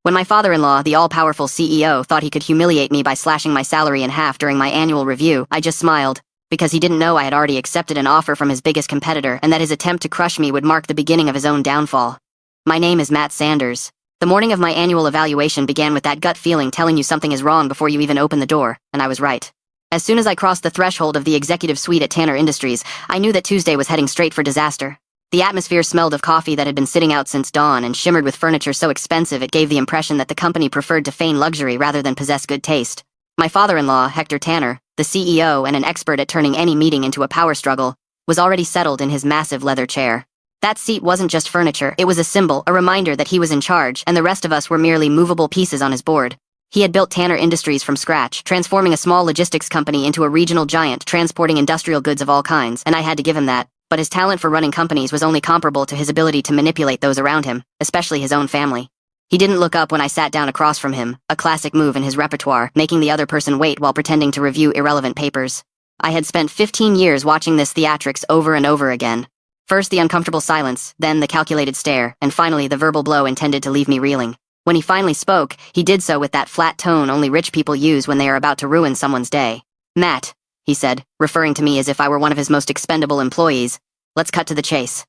When my father-in-law, the all-powerful CEO, thought he could humiliate me by slashing my salary in half during my annual review, I just smiled, because he didn't know I had already accepted an offer from his biggest competitor and that his attempt to crush me would mark the beginning of his own downfall. My name is Matt Sanders. The morning of my annual evaluation began with that gut feeling telling you something is wrong before you even open the door, and I was right. As soon as I crossed the threshold of the executive suite at Tanner Industries, I knew that Tuesday was heading straight for disaster. The atmosphere smelled of coffee that had been sitting out since dawn and shimmered with furniture so expensive it gave the impression that the company preferred to feign luxury rather than possess good taste. My father-in-law, Hector Tanner, the CEO and an expert at turning any meeting into a power struggle, was already settled in his massive leather chair. That seat wasn't just furniture, it was a symbol, a reminder that he was in charge, and the rest of us were merely movable pieces on his board. He had built Tanner Industries from scratch, transforming a small logistics company into a regional giant transporting industrial goods of all kinds, and I had to give him that. But his talent for running companies was only comparable to his ability to manipulate those around him, especially his own family. He didn't look up when I sat down across from him, a classic move in his repertoire, making the other person wait while pretending to review irrelevant papers. I had spent 15 years watching this theatrics over and over again. First the uncomfortable silence, then the calculated stare, and finally the verbal blow intended to leave me reeling. When he finally spoke, he did so with that flat tone only rich people use when they are about to ruin someone's day. "Matt," he said, referring to me as if I were one of his most expendable employees. "Let's cut to the chase."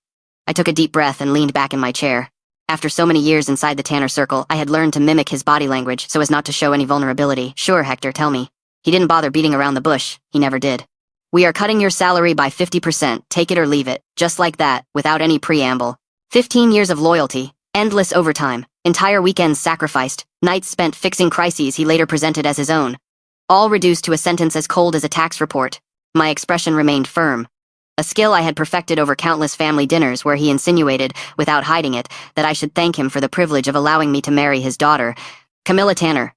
I took a deep breath and leaned back in my chair. After so many years inside the Tanner circle, I had learned to mimic his body language so as not to show any vulnerability. "Sure, Hector, tell me." He didn't bother beating around the bush. He never did. "We are cutting your salary by 50%, take it or leave it." Just like that, without any preamble. 15 years of loyalty, endless overtime, entire weekends sacrificed, nights spent fixing crises he later presented as his own. All reduced to a sentence as cold as a tax report. My expression remained firm. A skill I had perfected over countless family dinners where he insinuated, without hiding it, that I should thank him for the privilege of allowing me to marry his daughter, Camilla Tanner.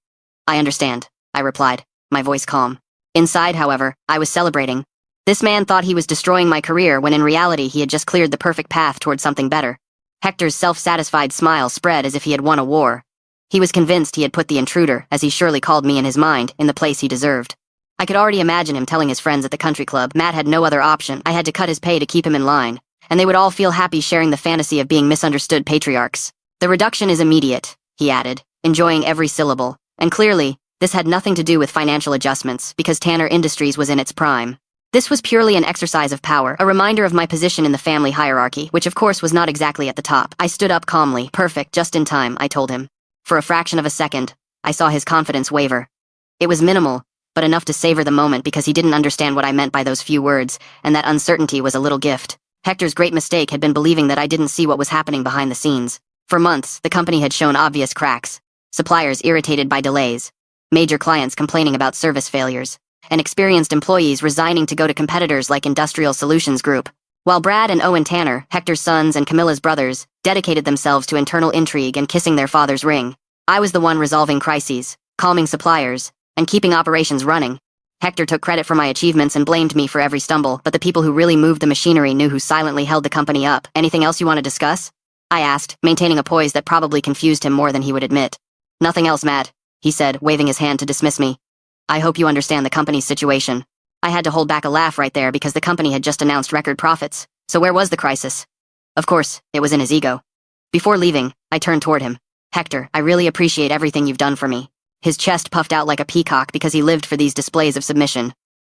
"I understand," I replied, my voice calm. Inside, however, I was celebrating. This man thought he was destroying my career when in reality he had just cleared the perfect path toward something better. Hector's self-satisfied smile spread as if he had won a war. He was convinced he had put the intruder, as he surely called me in his mind, in the place he deserved. I could already imagine him telling his friends at the country club Matt had no other option, I had to cut his pay to keep him in line, and they would all feel happy sharing the fantasy of being misunderstood patriarchs. "The reduction is immediate," he added, enjoying every syllable, and clearly, this had nothing to do with financial adjustments, because Tanner Industries was in its prime. This was purely an exercise of power, a reminder of my position in the family hierarchy, which of course was not exactly at the top. I stood up calmly, "Perfect, just in time," I told him. For a fraction of a second, I saw his confidence waver. It was minimal, but enough to savor the moment because he didn't understand what I meant by those few words, and that uncertainty was a little gift. Hector's great mistake had been believing that I didn't see what was happening behind the scenes. For months, the company had shown obvious cracks. Suppliers irritated by delays, major clients complaining about service failures, and experienced employees resigning to go to competitors like Industrial Solutions Group. While Brad and Owen Tanner, Hector's sons and Camilla's brothers, dedicated themselves to internal intrigue and kissing their father's ring, I was the one resolving crises, calming suppliers, and keeping operations running. Hector took credit for my achievements and blamed me for every stumble, but the people who really moved the machinery knew who silently held the company up. "Anything else you want to discuss?" I asked, maintaining a poise that probably confused him more than he would admit. "Nothing else, Matt," he said, waving his hand to dismiss me. "I hope you understand the company's situation." I had to hold back a laugh right there because the company had just announced record profits. So where was the crisis? Of course, it was in his ego. Before leaving, I turned toward him. "Hector, I really appreciate everything you've done for me." His chest puffed out like a peacock because he lived for these displays of submission.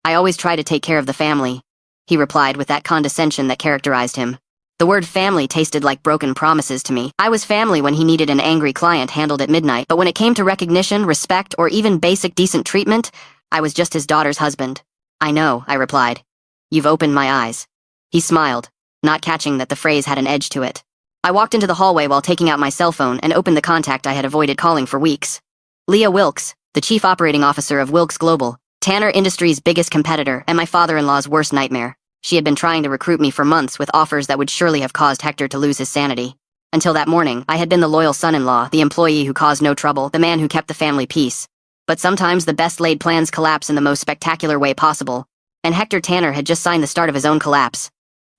"I always try to take care of the family," he replied with that condescension that characterized him. The word family tasted like broken promises to me. I was family when he needed an angry client handled at midnight, but when it came to recognition, respect, or even basic decent treatment, I was just his daughter's husband. "I know," I replied. "You've opened my eyes." He smiled, not catching that the phrase had an edge to it. I walked into the hallway while taking out my cell phone and opened the contact I had avoided calling for weeks. Leah Wilkes, the chief operating officer of Wilkes Global, Tanner Industries' biggest competitor and my father-in-law's worst nightmare. She had been trying to recruit me for months with offers that would surely have caused Hector to lose his sanity. Until that morning, I had been the loyal son-in-law, the employee who caused no trouble, the man who kept the family peace. But sometimes the best-laid plans collapse in the most spectacular way possible, and Hector Tanner had just signed the start of his own collapse.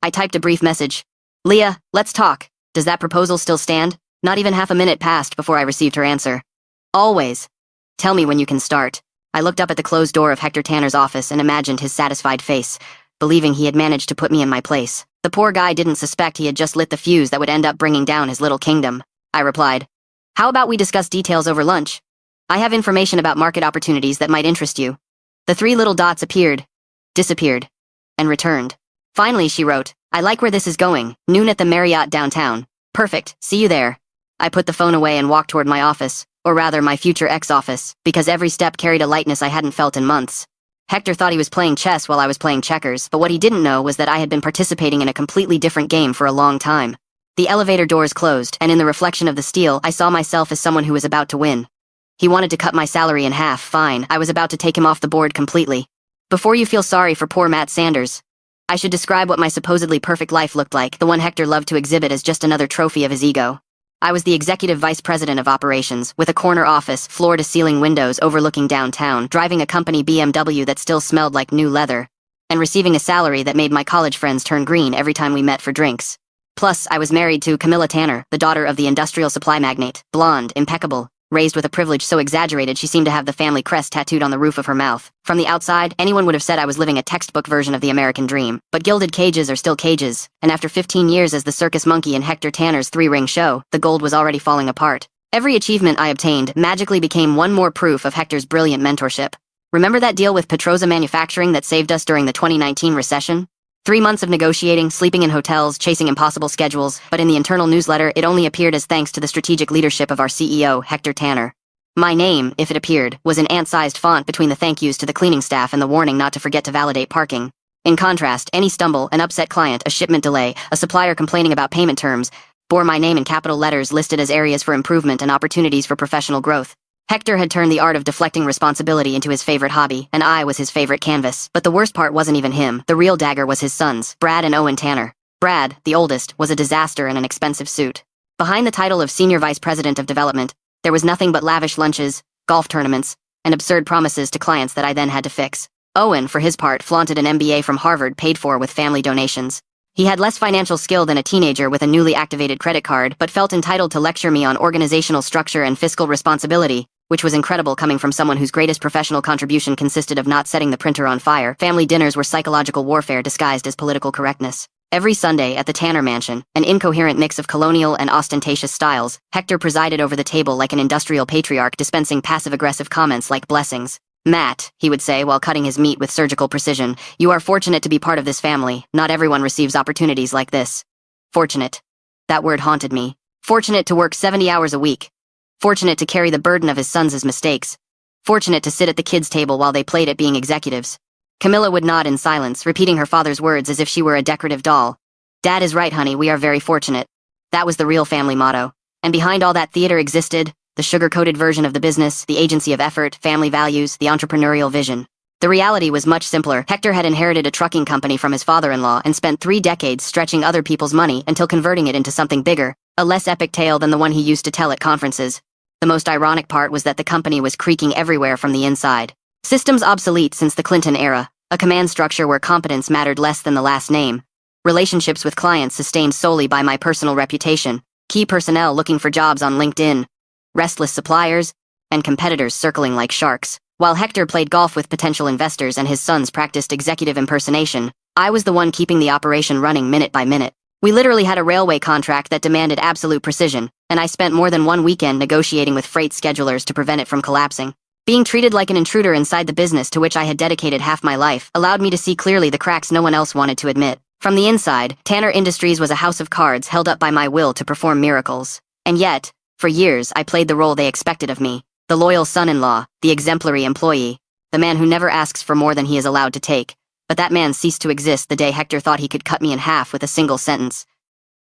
I typed a brief message. "Leah, let's talk. Does that proposal still stand?" Not even half a minute passed before I received her answer. "Always. Tell me when you can start." I looked up at the closed door of Hector Tanner's office and imagined his satisfied face, believing he had managed to put me in my place. The poor guy didn't suspect he had just lit the fuse that would end up bringing down his little kingdom. I replied, How about we discuss details over lunch? I have information about market opportunities that might interest you. The three little dots appeared, disappeared, and returned. Finally, she wrote, I like where this is going, noon at the Marriott downtown. Perfect, see you there. I put the phone away and walked toward my office, or rather my future ex-office, because every step carried a lightness I hadn't felt in months. Hector thought he was playing chess while I was playing checkers, but what he didn't know was that I had been participating in a completely different game for a long time. The elevator doors closed, and in the reflection of the steel, I saw myself as someone who was about to win. He wanted to cut my salary in half, fine, I was about to take him off the board completely. Before you feel sorry for poor Matt Sanders, I should describe what my supposedly perfect life looked like, the one Hector loved to exhibit as just another trophy of his ego. I was the executive vice president of operations, with a corner office, floor-to-ceiling windows overlooking downtown, driving a company BMW that still smelled like new leather, and receiving a salary that made my college friends turn green every time we met for drinks. Plus, I was married to Camilla Tanner, the daughter of the industrial supply magnate, blonde, impeccable, raised with a privilege so exaggerated she seemed to have the family crest tattooed on the roof of her mouth. From the outside, anyone would have said I was living a textbook version of the American dream. But gilded cages are still cages, and after 15 years as the circus monkey in Hector Tanner's three-ring show, the gold was already falling apart. Every achievement I obtained magically became one more proof of Hector's brilliant mentorship. Remember that deal with Petroza Manufacturing that saved us during the 2019 recession? 3 months of negotiating, sleeping in hotels, chasing impossible schedules, but in the internal newsletter it only appeared as thanks to the strategic leadership of our CEO, Hector Tanner. My name, if it appeared, was in ant-sized font between the thank yous to the cleaning staff and the warning not to forget to validate parking. In contrast, any stumble, an upset client, a shipment delay, a supplier complaining about payment terms, bore my name in capital letters listed as areas for improvement and opportunities for professional growth. Hector had turned the art of deflecting responsibility into his favorite hobby, and I was his favorite canvas. But the worst part wasn't even him. The real dagger was his sons, Brad and Owen Tanner. Brad, the oldest, was a disaster in an expensive suit. Behind the title of Senior Vice President of Development, there was nothing but lavish lunches, golf tournaments, and absurd promises to clients that I then had to fix. Owen, for his part, flaunted an MBA from Harvard paid for with family donations. He had less financial skill than a teenager with a newly activated credit card, but felt entitled to lecture me on organizational structure and fiscal responsibility, which was incredible coming from someone whose greatest professional contribution consisted of not setting the printer on fire. Family dinners were psychological warfare disguised as political correctness. Every Sunday at the Tanner Mansion, an incoherent mix of colonial and ostentatious styles, Hector presided over the table like an industrial patriarch dispensing passive-aggressive comments like blessings. Matt, he would say while cutting his meat with surgical precision, you are fortunate to be part of this family. Not everyone receives opportunities like this. Fortunate. That word haunted me. Fortunate to work 70 hours a week. Fortunate to carry the burden of his sons' mistakes. Fortunate to sit at the kids' table while they played at being executives. Camilla would nod in silence, repeating her father's words as if she were a decorative doll. Dad is right, honey, we are very fortunate. That was the real family motto. And behind all that theater existed, the sugar-coated version of the business, the agency of effort, family values, the entrepreneurial vision. The reality was much simpler. Hector had inherited a trucking company from his father-in-law and spent 3 decades stretching other people's money until converting it into something bigger, a less epic tale than the one he used to tell at conferences. The most ironic part was that the company was creaking everywhere from the inside. Systems obsolete since the Clinton era, a command structure where competence mattered less than the last name. Relationships with clients sustained solely by my personal reputation, key personnel looking for jobs on LinkedIn, restless suppliers, and competitors circling like sharks. While Hector played golf with potential investors and his sons practiced executive impersonation, I was the one keeping the operation running minute by minute. We literally had a railway contract that demanded absolute precision, and I spent more than one weekend negotiating with freight schedulers to prevent it from collapsing. Being treated like an intruder inside the business to which I had dedicated half my life allowed me to see clearly the cracks no one else wanted to admit. From the inside, Tanner Industries was a house of cards held up by my will to perform miracles. And yet, for years, I played the role they expected of me. The loyal son-in-law, the exemplary employee, the man who never asks for more than he is allowed to take. But that man ceased to exist the day Hector thought he could cut me in half with a single sentence.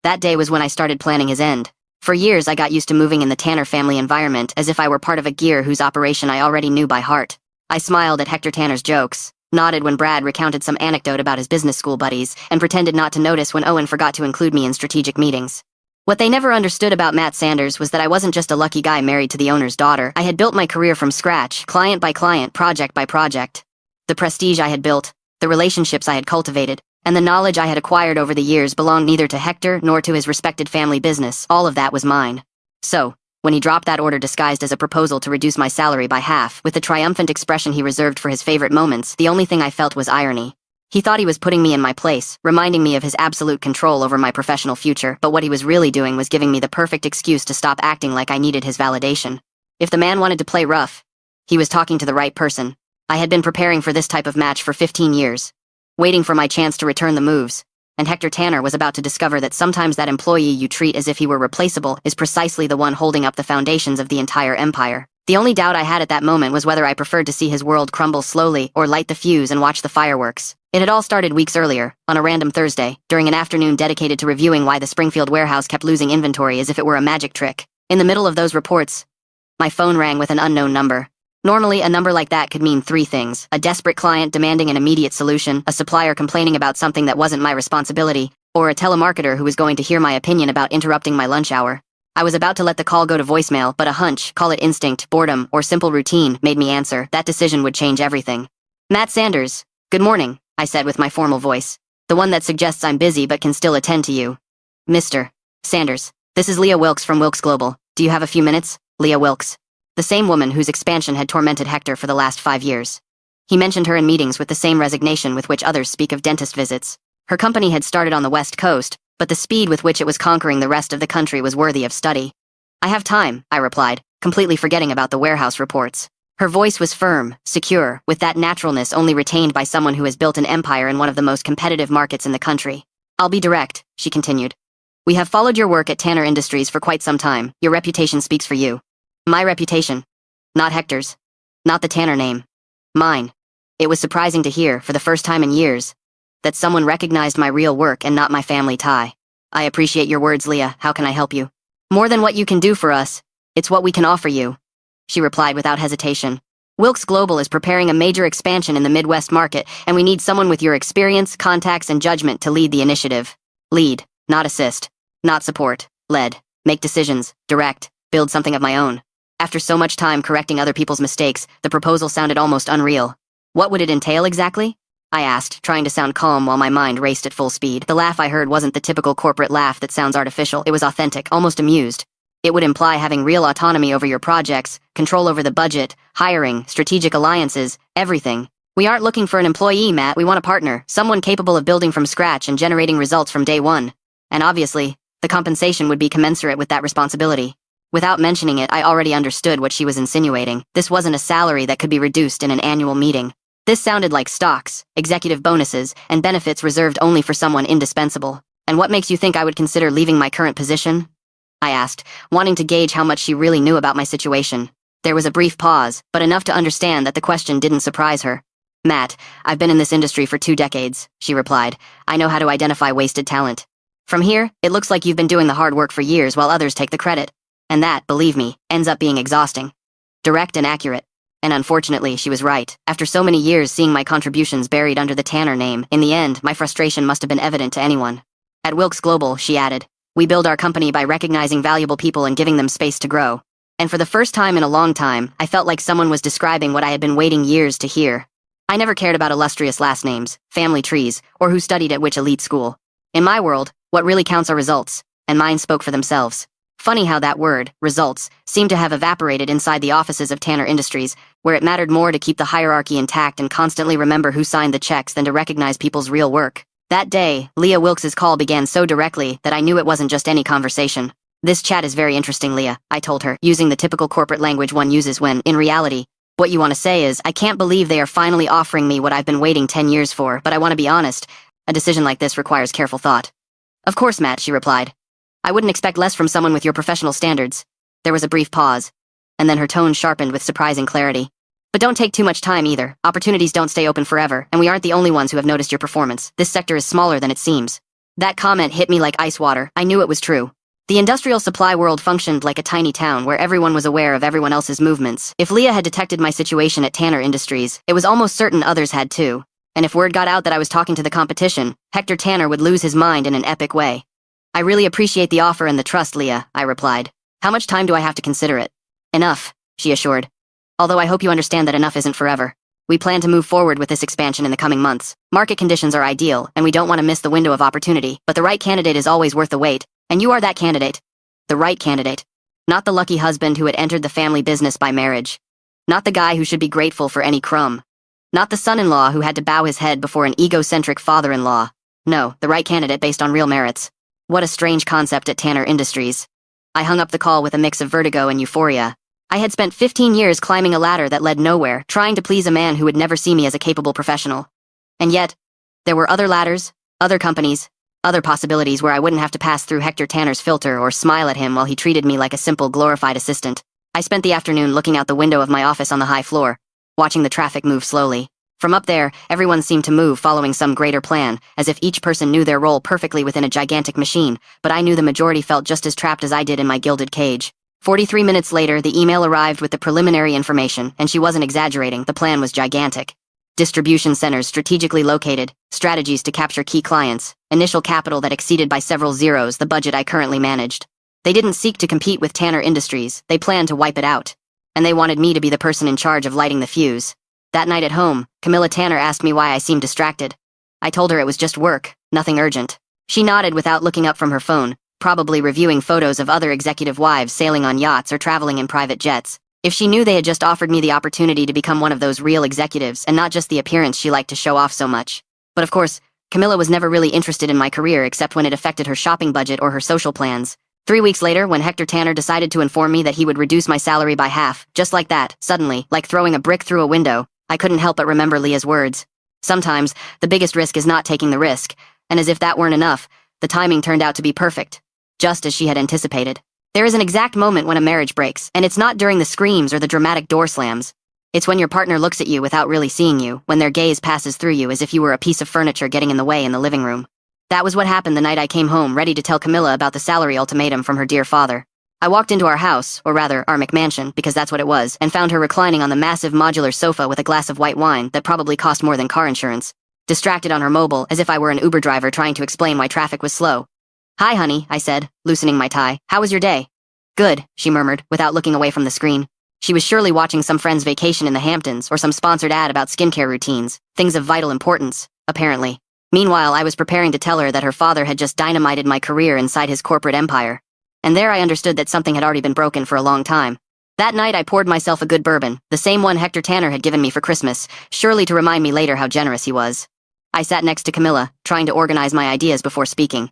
That day was when I started planning his end. For years, I got used to moving in the Tanner family environment as if I were part of a gear whose operation I already knew by heart. I smiled at Hector Tanner's jokes, nodded when Brad recounted some anecdote about his business school buddies, and pretended not to notice when Owen forgot to include me in strategic meetings. What they never understood about Matt Sanders was that I wasn't just a lucky guy married to the owner's daughter. I had built my career from scratch, client by client, project by project. The prestige I had built, the relationships I had cultivated, and the knowledge I had acquired over the years belonged neither to Hector nor to his respected family business. All of that was mine. So, when he dropped that order disguised as a proposal to reduce my salary by half, with the triumphant expression he reserved for his favorite moments, the only thing I felt was irony. He thought he was putting me in my place, reminding me of his absolute control over my professional future, but what he was really doing was giving me the perfect excuse to stop acting like I needed his validation. If the man wanted to play rough, he was talking to the right person. I had been preparing for this type of match for 15 years, waiting for my chance to return the moves, and Hector Tanner was about to discover that sometimes that employee you treat as if he were replaceable is precisely the one holding up the foundations of the entire empire. The only doubt I had at that moment was whether I preferred to see his world crumble slowly or light the fuse and watch the fireworks. It had all started weeks earlier, on a random Thursday, during an afternoon dedicated to reviewing why the Springfield warehouse kept losing inventory as if it were a magic trick. In the middle of those reports, my phone rang with an unknown number. Normally, a number like that could mean three things: a desperate client demanding an immediate solution, a supplier complaining about something that wasn't my responsibility, or a telemarketer who was going to hear my opinion about interrupting my lunch hour. I was about to let the call go to voicemail, but a hunch, call it instinct, boredom, or simple routine, made me answer. That decision would change everything. Matt Sanders. Good morning, I said with my formal voice. The one that suggests I'm busy but can still attend to you. Mr. Sanders. This is Leah Wilkes from Wilkes Global. Do you have a few minutes? Leah Wilkes. The same woman whose expansion had tormented Hector for the last 5 years. He mentioned her in meetings with the same resignation with which others speak of dentist visits. Her company had started on the West Coast, but the speed with which it was conquering the rest of the country was worthy of study. I have time, I replied, completely forgetting about the warehouse reports. Her voice was firm, secure, with that naturalness only retained by someone who has built an empire in one of the most competitive markets in the country. I'll be direct, she continued. We have followed your work at Tanner Industries for quite some time. Your reputation speaks for you. My reputation. Not Hector's. Not the Tanner name. Mine. It was surprising to hear, for the first time in years, that someone recognized my real work and not my family tie. I appreciate your words, Leah. How can I help you? More than what you can do for us, it's what we can offer you, she replied without hesitation. Wilkes Global is preparing a major expansion in the Midwest market, and we need someone with your experience, contacts, and judgment to lead the initiative. Lead, not assist. Not support. Lead. Make decisions. Direct. Build something of my own. After so much time correcting other people's mistakes, the proposal sounded almost unreal. What would it entail exactly? I asked, trying to sound calm while my mind raced at full speed. The laugh I heard wasn't the typical corporate laugh that sounds artificial. It was authentic, almost amused. It would imply having real autonomy over your projects, control over the budget, hiring, strategic alliances, everything. We aren't looking for an employee, Matt. We want a partner, someone capable of building from scratch and generating results from day one. And obviously, the compensation would be commensurate with that responsibility. Without mentioning it, I already understood what she was insinuating. This wasn't a salary that could be reduced in an annual meeting. This sounded like stocks, executive bonuses, and benefits reserved only for someone indispensable. And what makes you think I would consider leaving my current position? I asked, wanting to gauge how much she really knew about my situation. There was a brief pause, but enough to understand that the question didn't surprise her. Matt, I've been in this industry for 2 decades, she replied. I know how to identify wasted talent. From here, it looks like you've been doing the hard work for years while others take the credit. And that, believe me, ends up being exhausting. Direct and accurate. And unfortunately, she was right. After so many years seeing my contributions buried under the Tanner name, in the end, my frustration must have been evident to anyone. At Wilkes Global, she added, we build our company by recognizing valuable people and giving them space to grow. And for the first time in a long time, I felt like someone was describing what I had been waiting years to hear. I never cared about illustrious last names, family trees, or who studied at which elite school. In my world, what really counts are results, and mine spoke for themselves. Funny how that word, results, seemed to have evaporated inside the offices of Tanner Industries, where it mattered more to keep the hierarchy intact and constantly remember who signed the checks than to recognize people's real work. That day, Leah Wilkes' call began so directly that I knew it wasn't just any conversation. This chat is very interesting, Leah, I told her, using the typical corporate language one uses when, in reality, what you want to say is, I can't believe they are finally offering me what I've been waiting 10 years for, but I want to be honest, a decision like this requires careful thought. Of course, Matt, she replied. I wouldn't expect less from someone with your professional standards. There was a brief pause, and then her tone sharpened with surprising clarity. But don't take too much time either. Opportunities don't stay open forever, and we aren't the only ones who have noticed your performance. This sector is smaller than it seems. That comment hit me like ice water. I knew it was true. The industrial supply world functioned like a tiny town where everyone was aware of everyone else's movements. If Leah had detected my situation at Tanner Industries, it was almost certain others had too. And if word got out that I was talking to the competition, Hector Tanner would lose his mind in an epic way. I really appreciate the offer and the trust, Leah, I replied. How much time do I have to consider it? Enough, she assured. Although I hope you understand that enough isn't forever. We plan to move forward with this expansion in the coming months. Market conditions are ideal, and we don't want to miss the window of opportunity, but the right candidate is always worth the wait, and you are that candidate. The right candidate. Not the lucky husband who had entered the family business by marriage. Not the guy who should be grateful for any crumb. Not the son-in-law who had to bow his head before an egocentric father-in-law. No, the right candidate based on real merits. What a strange concept at Tanner Industries. I hung up the call with a mix of vertigo and euphoria. I had spent 15 years climbing a ladder that led nowhere, trying to please a man who would never see me as a capable professional. And yet, there were other ladders, other companies, other possibilities where I wouldn't have to pass through Hector Tanner's filter or smile at him while he treated me like a simple glorified assistant. I spent the afternoon looking out the window of my office on the high floor, watching the traffic move slowly. From up there, everyone seemed to move following some greater plan, as if each person knew their role perfectly within a gigantic machine, but I knew the majority felt just as trapped as I did in my gilded cage. 43 minutes later, the email arrived with the preliminary information, and she wasn't exaggerating, the plan was gigantic. Distribution centers strategically located, strategies to capture key clients, initial capital that exceeded by several zeros the budget I currently managed. They didn't seek to compete with Tanner Industries, they planned to wipe it out. And they wanted me to be the person in charge of lighting the fuse. That night at home, Camilla Tanner asked me why I seemed distracted. I told her it was just work, nothing urgent. She nodded without looking up from her phone, probably reviewing photos of other executive wives sailing on yachts or traveling in private jets. If she knew they had just offered me the opportunity to become one of those real executives and not just the appearance she liked to show off so much. But of course, Camilla was never really interested in my career except when it affected her shopping budget or her social plans. 3 weeks later, when Hector Tanner decided to inform me that he would reduce my salary by half, just like that, suddenly, like throwing a brick through a window, I couldn't help but remember Leah's words. Sometimes, the biggest risk is not taking the risk, and as if that weren't enough, the timing turned out to be perfect. Just as she had anticipated. There is an exact moment when a marriage breaks, and it's not during the screams or the dramatic door slams. It's when your partner looks at you without really seeing you, when their gaze passes through you as if you were a piece of furniture getting in the way in the living room. That was what happened the night I came home, ready to tell Camilla about the salary ultimatum from her dear father. I walked into our house, or rather, our McMansion, because that's what it was, and found her reclining on the massive modular sofa with a glass of white wine that probably cost more than car insurance, distracted on her mobile as if I were an Uber driver trying to explain why traffic was slow. "Hi, honey," I said, loosening my tie. "How was your day?" "Good," she murmured, without looking away from the screen. She was surely watching some friend's vacation in the Hamptons or some sponsored ad about skincare routines, things of vital importance, apparently. Meanwhile, I was preparing to tell her that her father had just dynamited my career inside his corporate empire. And there I understood that something had already been broken for a long time. That night I poured myself a good bourbon, the same one Hector Tanner had given me for Christmas, surely to remind me later how generous he was. I sat next to Camilla, trying to organize my ideas before speaking.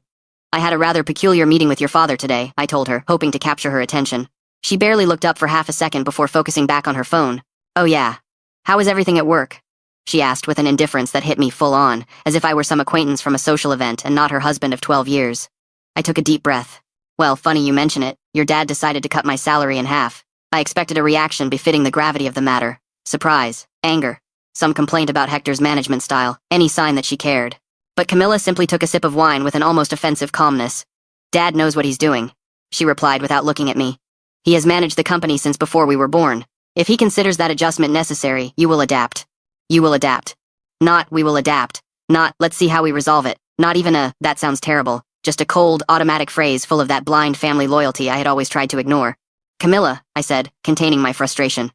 "I had a rather peculiar meeting with your father today," I told her, hoping to capture her attention. She barely looked up for half a second before focusing back on her phone. "Oh yeah. How is everything at work?" she asked with an indifference that hit me full on, as if I were some acquaintance from a social event and not her husband of 12 years. I took a deep breath. "Well, funny you mention it. Your dad decided to cut my salary in half. I expected a reaction befitting the gravity of the matter. Surprise, anger, some complaint about Hector's management style, any sign that she cared. But Camilla simply took a sip of wine with an almost offensive calmness. "Dad knows what he's doing," she replied without looking at me. "He has managed the company since before we were born. If he considers that adjustment necessary, you will adapt. You will adapt. Not, we will adapt. Not, let's see how we resolve it. Not even a, that sounds terrible. Just a cold, automatic phrase full of that blind family loyalty I had always tried to ignore." "Camilla," I said, containing my frustration.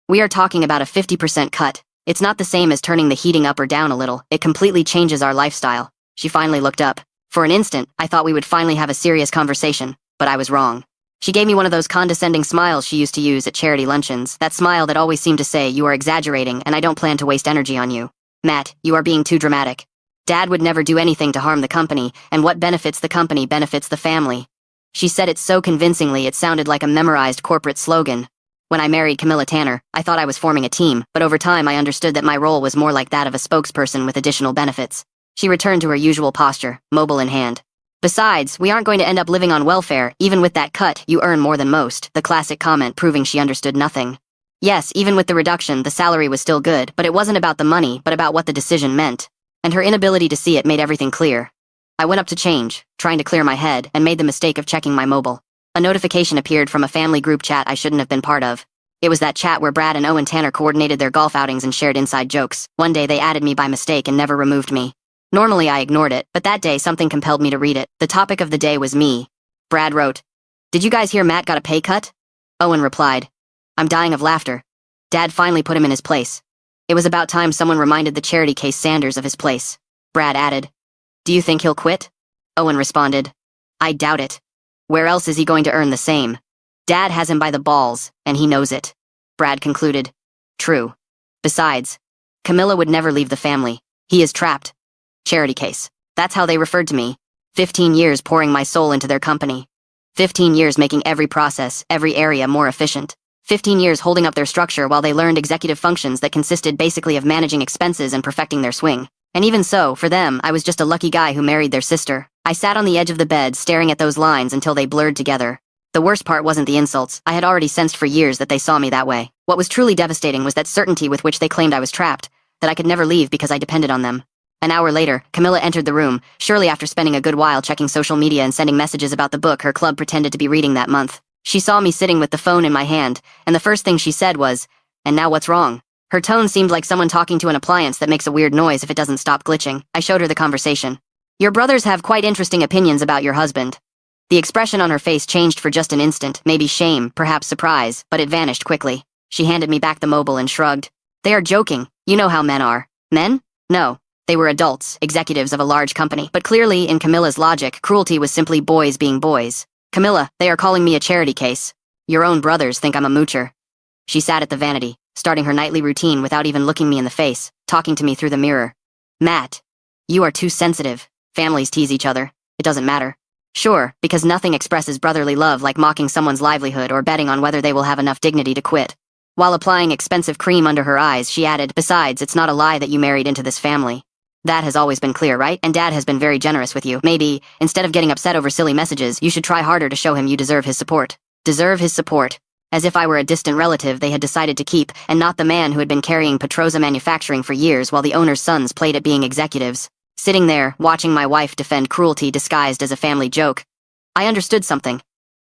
"We are talking about a 50% cut. It's not the same as turning the heating up or down a little. It completely changes our lifestyle." She finally looked up. For an instant, I thought we would finally have a serious conversation, but I was wrong. She gave me one of those condescending smiles she used to use at charity luncheons, that smile that always seemed to say, "You are exaggerating, and I don't plan to waste energy on you. Matt, you are being too dramatic. Dad would never do anything to harm the company, and what benefits the company benefits the family." She said it so convincingly it sounded like a memorized corporate slogan. When I married Camilla Tanner, I thought I was forming a team, but over time I understood that my role was more like that of a spokesperson with additional benefits. She returned to her usual posture, mobile in hand. "Besides, we aren't going to end up living on welfare. Even with that cut, you earn more than most," the classic comment proving she understood nothing. Yes, even with the reduction, the salary was still good, but it wasn't about the money, but about what the decision meant. And her inability to see it made everything clear. I went up to change, trying to clear my head, and made the mistake of checking my mobile. A notification appeared from a family group chat I shouldn't have been part of. It was that chat where Brad and Owen Tanner coordinated their golf outings and shared inside jokes. One day they added me by mistake and never removed me. Normally I ignored it, but that day something compelled me to read it. The topic of the day was me. Brad wrote, "Did you guys hear Matt got a pay cut?" Owen replied, "I'm dying of laughter. Dad finally put him in his place. It was about time someone reminded the charity case Sanders of his place." Brad added, "Do you think he'll quit?" Owen responded, "I doubt it. Where else is he going to earn the same? Dad has him by the balls, and he knows it." Brad concluded, "True. Besides, Camilla would never leave the family. He is trapped. Charity case. That's how they referred to me. 15 years pouring my soul into their company. 15 years making every process, every area more efficient. 15 years holding up their structure while they learned executive functions that consisted basically of managing expenses and perfecting their swing. And even so, for them, I was just a lucky guy who married their sister. I sat on the edge of the bed staring at those lines until they blurred together. The worst part wasn't the insults. I had already sensed for years that they saw me that way. What was truly devastating was that certainty with which they claimed I was trapped, that I could never leave because I depended on them. An hour later, Camilla entered the room, surely after spending a good while checking social media and sending messages about the book her club pretended to be reading that month. She saw me sitting with the phone in my hand, and the first thing she said was, "And now what's wrong?" Her tone seemed like someone talking to an appliance that makes a weird noise if it doesn't stop glitching. I showed her the conversation. "Your brothers have quite interesting opinions about your husband." The expression on her face changed for just an instant, maybe shame, perhaps surprise, but it vanished quickly. She handed me back the mobile and shrugged. "They are joking. You know how men are." Men? No. They were adults, executives of a large company. But clearly, in Camilla's logic, cruelty was simply boys being boys. "Camilla, they are calling me a charity case. Your own brothers think I'm a moocher." She sat at the vanity, starting her nightly routine without even looking me in the face, talking to me through the mirror. "Matt, you are too sensitive. Families tease each other. It doesn't matter." Sure, because nothing expresses brotherly love like mocking someone's livelihood or betting on whether they will have enough dignity to quit. While applying expensive cream under her eyes, she added, "Besides, it's not a lie that you married into this family. That has always been clear, right? And Dad has been very generous with you. Maybe, instead of getting upset over silly messages, you should try harder to show him you deserve his support." Deserve his support. As if I were a distant relative they had decided to keep, and not the man who had been carrying Petroza Manufacturing for years while the owner's sons played at being executives. Sitting there, watching my wife defend cruelty disguised as a family joke, I understood something.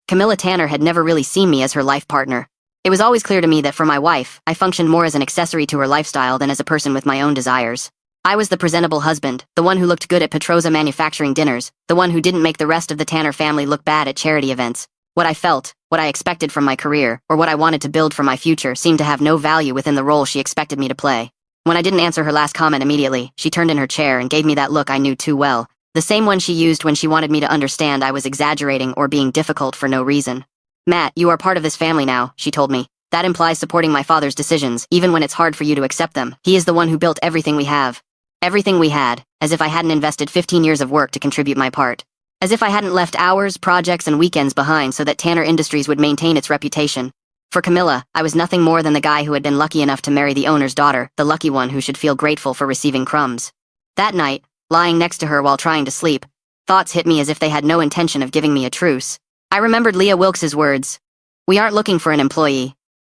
Camilla Tanner had never really seen me as her life partner. It was always clear to me that for my wife, I functioned more as an accessory to her lifestyle than as a person with my own desires. I was the presentable husband, the one who looked good at Petroza Manufacturing dinners, the one who didn't make the rest of the Tanner family look bad at charity events. What I felt, what I expected from my career, or what I wanted to build for my future seemed to have no value within the role she expected me to play. When I didn't answer her last comment immediately, she turned in her chair and gave me that look I knew too well, the same one she used when she wanted me to understand I was exaggerating or being difficult for no reason. "Matt, you are part of this family now," she told me. "That implies supporting my father's decisions, even when it's hard for you to accept them. He is the one who built everything we have." Everything we had, as if I hadn't invested 15 years of work to contribute my part. As if I hadn't left hours, projects, and weekends behind so that Tanner Industries would maintain its reputation. For Camilla, I was nothing more than the guy who had been lucky enough to marry the owner's daughter, the lucky one who should feel grateful for receiving crumbs. That night, lying next to her while trying to sleep, thoughts hit me as if they had no intention of giving me a truce. I remembered Leah Wilkes's words. "We aren't looking for an employee.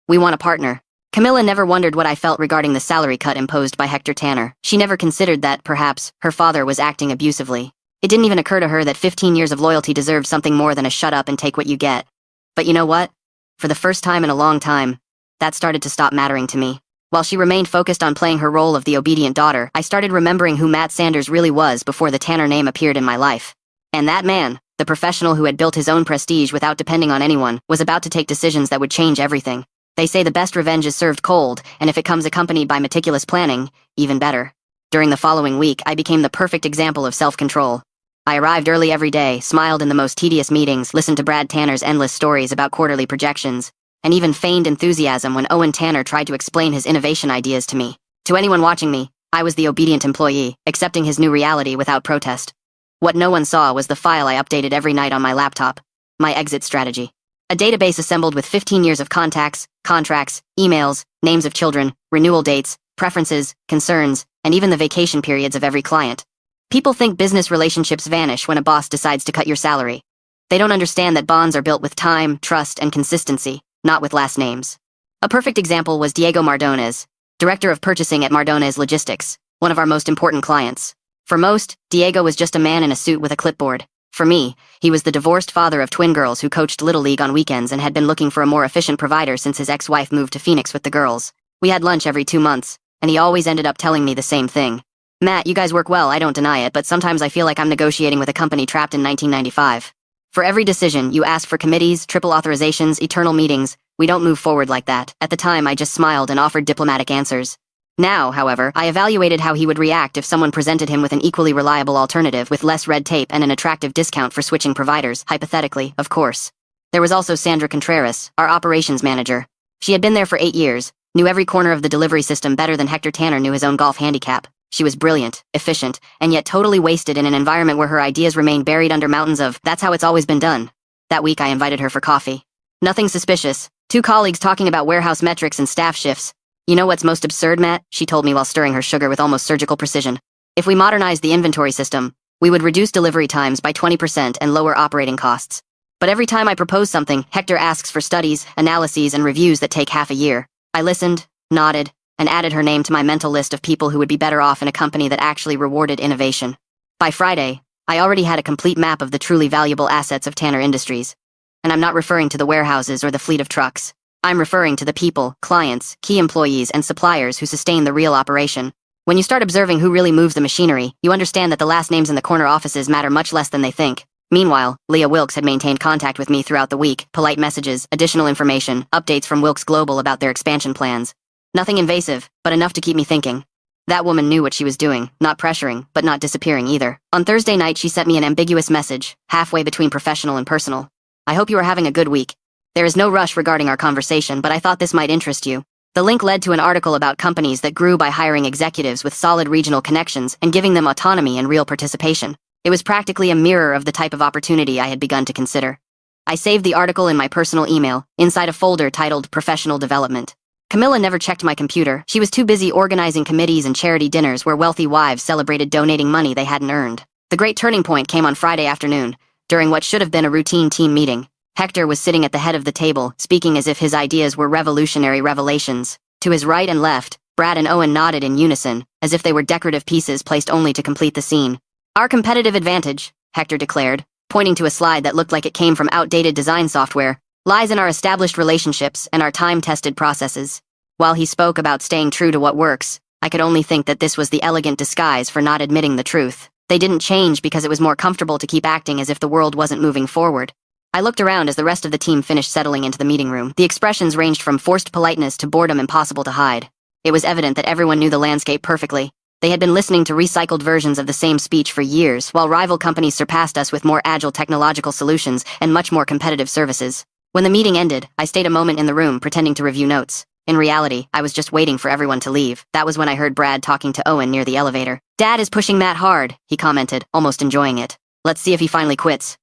We want a partner." Camilla never wondered what I felt regarding the salary cut imposed by Hector Tanner. She never considered that, perhaps, her father was acting abusively. It didn't even occur to her that 15 years of loyalty deserved something more than a shut up and take what you get. But you know what? For the first time in a long time, that started to stop mattering to me. While she remained focused on playing her role of the obedient daughter, I started remembering who Matt Sanders really was before the Tanner name appeared in my life. And that man, the professional who had built his own prestige without depending on anyone, was about to take decisions that would change everything. They say the best revenge is served cold, and if it comes accompanied by meticulous planning, even better. During the following week, I became the perfect example of self-control. I arrived early every day, smiled in the most tedious meetings, listened to Brad Tanner's endless stories about quarterly projections, and even feigned enthusiasm when Owen Tanner tried to explain his innovation ideas to me. To anyone watching me, I was the obedient employee, accepting his new reality without protest. What no one saw was the file I updated every night on my laptop, my exit strategy. A database assembled with 15 years of contacts, contracts, emails, names of children, renewal dates, preferences, concerns, and even the vacation periods of every client. People think business relationships vanish when a boss decides to cut your salary. They don't understand that bonds are built with time, trust, and consistency, not with last names. A perfect example was Diego Mardones, director of purchasing at Mardones Logistics, one of our most important clients. For most, Diego was just a man in a suit with a clipboard. For me, he was the divorced father of twin girls who coached Little League on weekends and had been looking for a more efficient provider since his ex-wife moved to Phoenix with the girls. We had lunch every 2 months, and he always ended up telling me the same thing. "Matt, you guys work well, I don't deny it, but sometimes I feel like I'm negotiating with a company trapped in 1995. For every decision, you ask for committees, triple authorizations, eternal meetings. We don't move forward like that." At the time, I just smiled and offered diplomatic answers. Now, however, I evaluated how he would react if someone presented him with an equally reliable alternative with less red tape and an attractive discount for switching providers, hypothetically, of course. There was also Sandra Contreras, our operations manager. She had been there for 8 years, Knew every corner of the delivery system better than Hector Tanner knew his own golf handicap. She was brilliant, efficient, and yet totally wasted in an environment where her ideas remained buried under mountains of, "That's how it's always been done." That week I invited her for coffee. Nothing suspicious. Two colleagues talking about warehouse metrics and staff shifts. "You know what's most absurd, Matt?" she told me while stirring her sugar with almost surgical precision. "If we modernized the inventory system, we would reduce delivery times by 20% and lower operating costs. But every time I propose something, Hector asks for studies, analyses, and reviews that take half a year." I listened, nodded, and added her name to my mental list of people who would be better off in a company that actually rewarded innovation. By Friday, I already had a complete map of the truly valuable assets of Tanner Industries. And I'm not referring to the warehouses or the fleet of trucks. I'm referring to the people, clients, key employees, and suppliers who sustain the real operation. When you start observing who really moves the machinery, you understand that the last names in the corner offices matter much less than they think. Meanwhile, Leah Wilkes had maintained contact with me throughout the week, polite messages, additional information, updates from Wilkes Global about their expansion plans. Nothing invasive, but enough to keep me thinking. That woman knew what she was doing, not pressuring, but not disappearing either. On Thursday night, she sent me an ambiguous message, halfway between professional and personal. "I hope you are having a good week. There is no rush regarding our conversation, but I thought this might interest you." The link led to an article about companies that grew by hiring executives with solid regional connections and giving them autonomy and real participation. It was practically a mirror of the type of opportunity I had begun to consider. I saved the article in my personal email, inside a folder titled Professional Development. Camilla never checked my computer. She was too busy organizing committees and charity dinners where wealthy wives celebrated donating money they hadn't earned. The great turning point came on Friday afternoon, during what should have been a routine team meeting. Hector was sitting at the head of the table, speaking as if his ideas were revolutionary revelations. To his right and left, Brad and Owen nodded in unison, as if they were decorative pieces placed only to complete the scene. "Our competitive advantage," Hector declared, pointing to a slide that looked like it came from outdated design software, "lies in our established relationships and our time-tested processes." While he spoke about staying true to what works, I could only think that this was the elegant disguise for not admitting the truth. They didn't change because it was more comfortable to keep acting as if the world wasn't moving forward. I looked around as the rest of the team finished settling into the meeting room. The expressions ranged from forced politeness to boredom impossible to hide. It was evident that everyone knew the landscape perfectly. They had been listening to recycled versions of the same speech for years, while rival companies surpassed us with more agile technological solutions and much more competitive services. When the meeting ended, I stayed a moment in the room pretending to review notes. In reality, I was just waiting for everyone to leave. That was when I heard Brad talking to Owen near the elevator. "Dad is pushing Matt hard," he commented, almost enjoying it. "Let's see if he finally quits."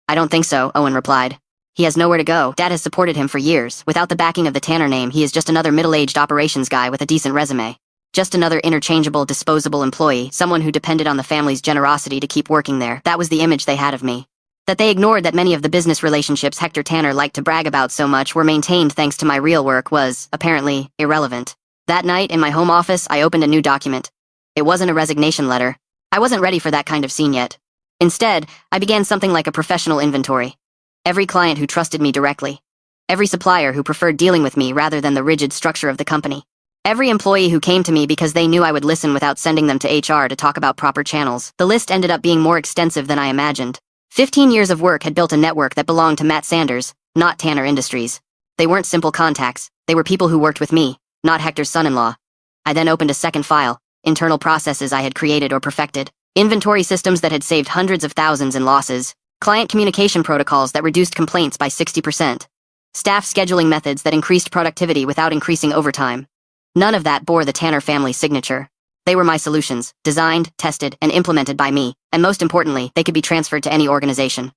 "I don't think so," Owen replied. "He has nowhere to go. Dad has supported him for years. Without the backing of the Tanner name, he is just another middle-aged operations guy with a decent resume. Just another interchangeable, disposable employee, someone who depended on the family's generosity to keep working there." That was the image they had of me. That they ignored that many of the business relationships Hector Tanner liked to brag about so much were maintained thanks to my real work was, apparently, irrelevant. That night, in my home office, I opened a new document. It wasn't a resignation letter. I wasn't ready for that kind of scene yet. Instead, I began something like a professional inventory. Every client who trusted me directly. Every supplier who preferred dealing with me rather than the rigid structure of the company. Every employee who came to me because they knew I would listen without sending them to HR to talk about proper channels. The list ended up being more extensive than I imagined. 15 years of work had built a network that belonged to Matt Sanders, not Tanner Industries. They weren't simple contacts. They were people who worked with me, not Hector's son-in-law. I then opened a second file, internal processes I had created or perfected. Inventory systems that had saved hundreds of thousands in losses. Client communication protocols that reduced complaints by 60%. Staff scheduling methods that increased productivity without increasing overtime. None of that bore the Tanner family signature. They were my solutions, designed, tested, and implemented by me, and most importantly, they could be transferred to any organization.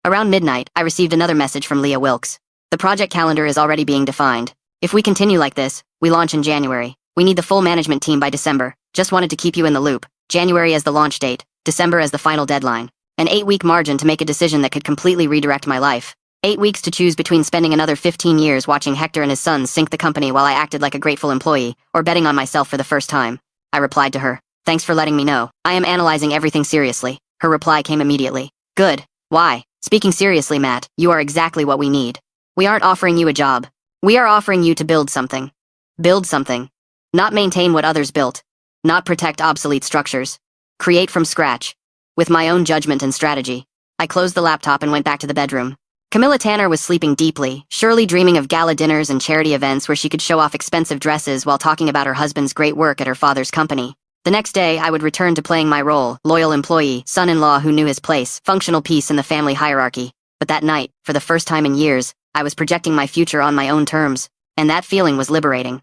Around midnight, I received another message from Leah Wilkes. "The project calendar is already being defined. If we continue like this, we launch in January. We need the full management team by December. Just wanted to keep you in the loop. January as the launch date, December as the final deadline. An 8-week margin to make a decision that could completely redirect my life. 8 weeks to choose between spending another 15 years watching Hector and his sons sink the company while I acted like a grateful employee, or betting on myself for the first time." I replied to her. "Thanks for letting me know. I am analyzing everything seriously." Her reply came immediately. "Good. Why? Speaking seriously, Matt, you are exactly what we need. We aren't offering you a job. We are offering you to build something. Build something. Not maintain what others built. Not protect obsolete structures. Create from scratch. With my own judgment and strategy." I closed the laptop and went back to the bedroom. Camilla Tanner was sleeping deeply, surely dreaming of gala dinners and charity events where she could show off expensive dresses while talking about her husband's great work at her father's company. The next day, I would return to playing my role, loyal employee, son-in-law who knew his place, functional piece in the family hierarchy. But that night, for the first time in years, I was projecting my future on my own terms, and that feeling was liberating.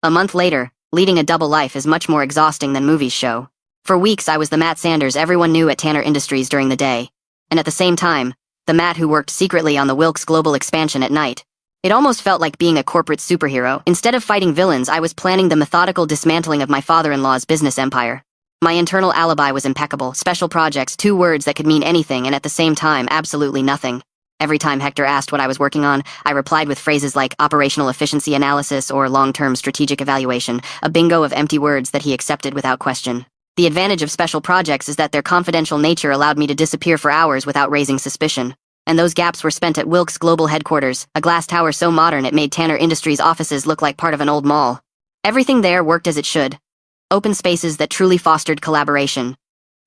A month later, leading a double life is much more exhausting than movies show. For weeks I was the Matt Sanders everyone knew at Tanner Industries during the day. And at the same time, the Matt who worked secretly on the Wilkes global expansion at night. It almost felt like being a corporate superhero. Instead of fighting villains, I was planning the methodical dismantling of my father-in-law's business empire. My internal alibi was impeccable. Special projects, 2 words that could mean anything and at the same time absolutely nothing. Every time Hector asked what I was working on, I replied with phrases like operational efficiency analysis or long-term strategic evaluation, a bingo of empty words that he accepted without question. The advantage of special projects is that their confidential nature allowed me to disappear for hours without raising suspicion. And those gaps were spent at Wilkes Global Headquarters, a glass tower so modern it made Tanner Industries offices look like part of an old mall. Everything there worked as it should. Open spaces that truly fostered collaboration.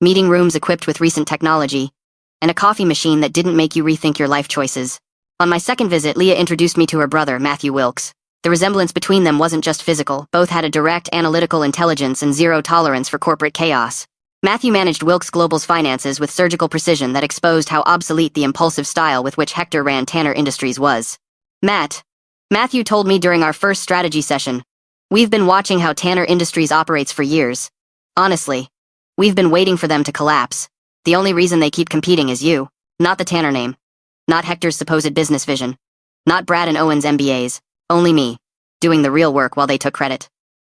Meeting rooms equipped with recent technology. And a coffee machine that didn't make you rethink your life choices. On my second visit, Leah introduced me to her brother, Matthew Wilkes. The resemblance between them wasn't just physical, both had a direct analytical intelligence and zero tolerance for corporate chaos. Matthew managed Wilkes Global's finances with surgical precision that exposed how obsolete the impulsive style with which Hector ran Tanner Industries was. Matthew told me during our first strategy session, "We've been watching how Tanner Industries operates for years. Honestly, we've been waiting for them to collapse. The only reason they keep competing is you, not the Tanner name, not Hector's supposed business vision, not Brad and Owen's MBAs. Only me, doing the real work while they took credit."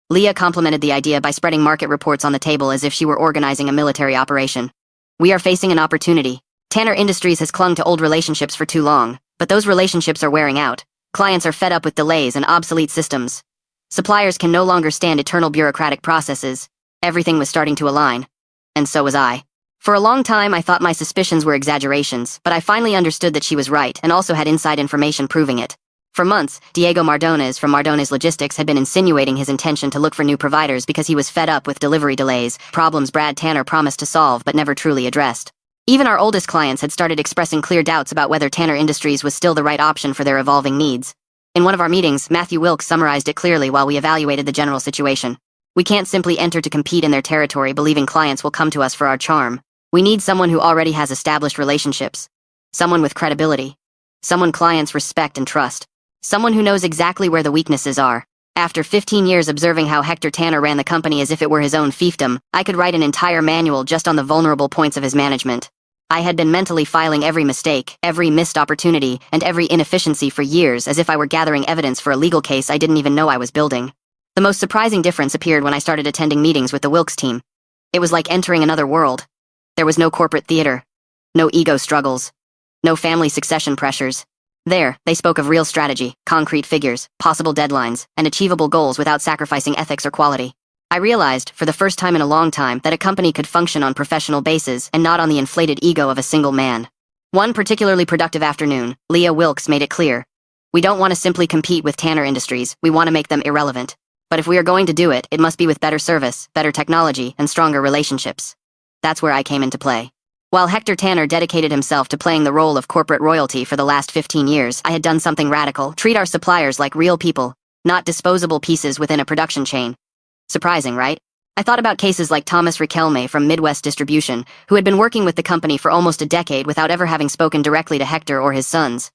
Leah complimented the idea by spreading market reports on the table as if she were organizing a military operation. "We are facing an opportunity. Tanner Industries has clung to old relationships for too long, but those relationships are wearing out. Clients are fed up with delays and obsolete systems. Suppliers can no longer stand eternal bureaucratic processes." Everything was starting to align. And so was I. For a long time, I thought my suspicions were exaggerations, but I finally understood that she was right and also had inside information proving it. For months, Diego Mardones from Mardones Logistics had been insinuating his intention to look for new providers because he was fed up with delivery delays, problems Brad Tanner promised to solve but never truly addressed. Even our oldest clients had started expressing clear doubts about whether Tanner Industries was still the right option for their evolving needs. In one of our meetings, Matthew Wilkes summarized it clearly while we evaluated the general situation. "We can't simply enter to compete in their territory believing clients will come to us for our charm. We need someone who already has established relationships. Someone with credibility. Someone clients respect and trust. Someone who knows exactly where the weaknesses are." After 15 years observing how Hector Tanner ran the company as if it were his own fiefdom, I could write an entire manual just on the vulnerable points of his management. I had been mentally filing every mistake, every missed opportunity, and every inefficiency for years as if I were gathering evidence for a legal case I didn't even know I was building. The most surprising difference appeared when I started attending meetings with the Wilkes team. It was like entering another world. There was no corporate theater. No ego struggles. No family succession pressures. There, they spoke of real strategy, concrete figures, possible deadlines, and achievable goals without sacrificing ethics or quality. I realized, for the first time in a long time, that a company could function on professional bases and not on the inflated ego of a single man. One particularly productive afternoon, Leah Wilkes made it clear. "We don't want to simply compete with Tanner Industries, we want to make them irrelevant. But if we are going to do it, it must be with better service, better technology, and stronger relationships." That's where I came into play. While Hector Tanner dedicated himself to playing the role of corporate royalty for the last 15 years, I had done something radical: treat our suppliers like real people, not disposable pieces within a production chain. Surprising, right? I thought about cases like Thomas Riquelme from Midwest Distribution, who had been working with the company for almost a decade without ever having spoken directly to Hector or his sons.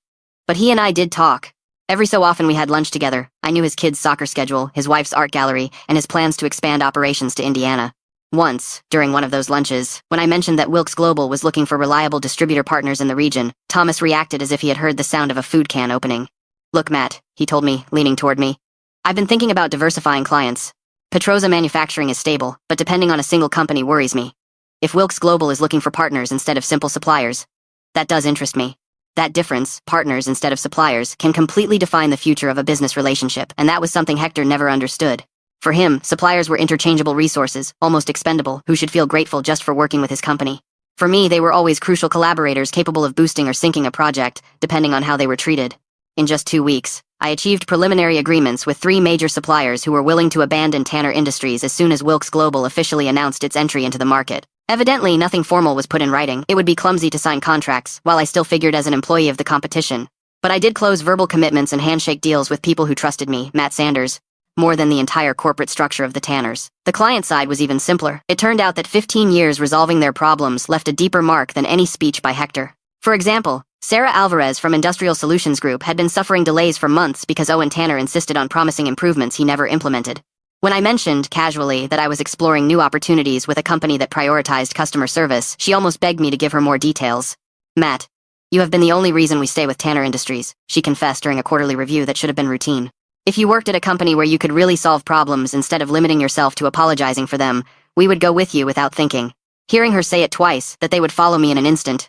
But he and I did talk. Every so often we had lunch together. I knew his kids' soccer schedule, his wife's art gallery, and his plans to expand operations to Indiana. Once, during one of those lunches, when I mentioned that Wilkes Global was looking for reliable distributor partners in the region, Thomas reacted as if he had heard the sound of a food can opening. "Look, Matt," he told me, leaning toward me. "I've been thinking about diversifying clients. Petroza manufacturing is stable, but depending on a single company worries me. If Wilkes Global is looking for partners instead of simple suppliers, that does interest me. That difference, partners instead of suppliers, can completely define the future of a business relationship, and that was something Hector never understood. For him, suppliers were interchangeable resources, almost expendable, who should feel grateful just for working with his company. For me, they were always crucial collaborators capable of boosting or sinking a project, depending on how they were treated. In just 2 weeks, I achieved preliminary agreements with 3 major suppliers who were willing to abandon Tanner Industries as soon as Wilkes Global officially announced its entry into the market. Evidently, nothing formal was put in writing. It would be clumsy to sign contracts, while I still figured as an employee of the competition. But I did close verbal commitments and handshake deals with people who trusted me, Matt Sanders, more than the entire corporate structure of the Tanners. The client side was even simpler. It turned out that 15 years resolving their problems left a deeper mark than any speech by Hector. For example, Sarah Alvarez from Industrial Solutions Group had been suffering delays for months because Owen Tanner insisted on promising improvements he never implemented. When I mentioned, casually, that I was exploring new opportunities with a company that prioritized customer service, she almost begged me to give her more details. "Matt, you have been the only reason we stay with Tanner Industries," she confessed during a quarterly review that should have been routine. "If you worked at a company where you could really solve problems instead of limiting yourself to apologizing for them, we would go with you without thinking." Hearing her say it twice, that they would follow me in an instant,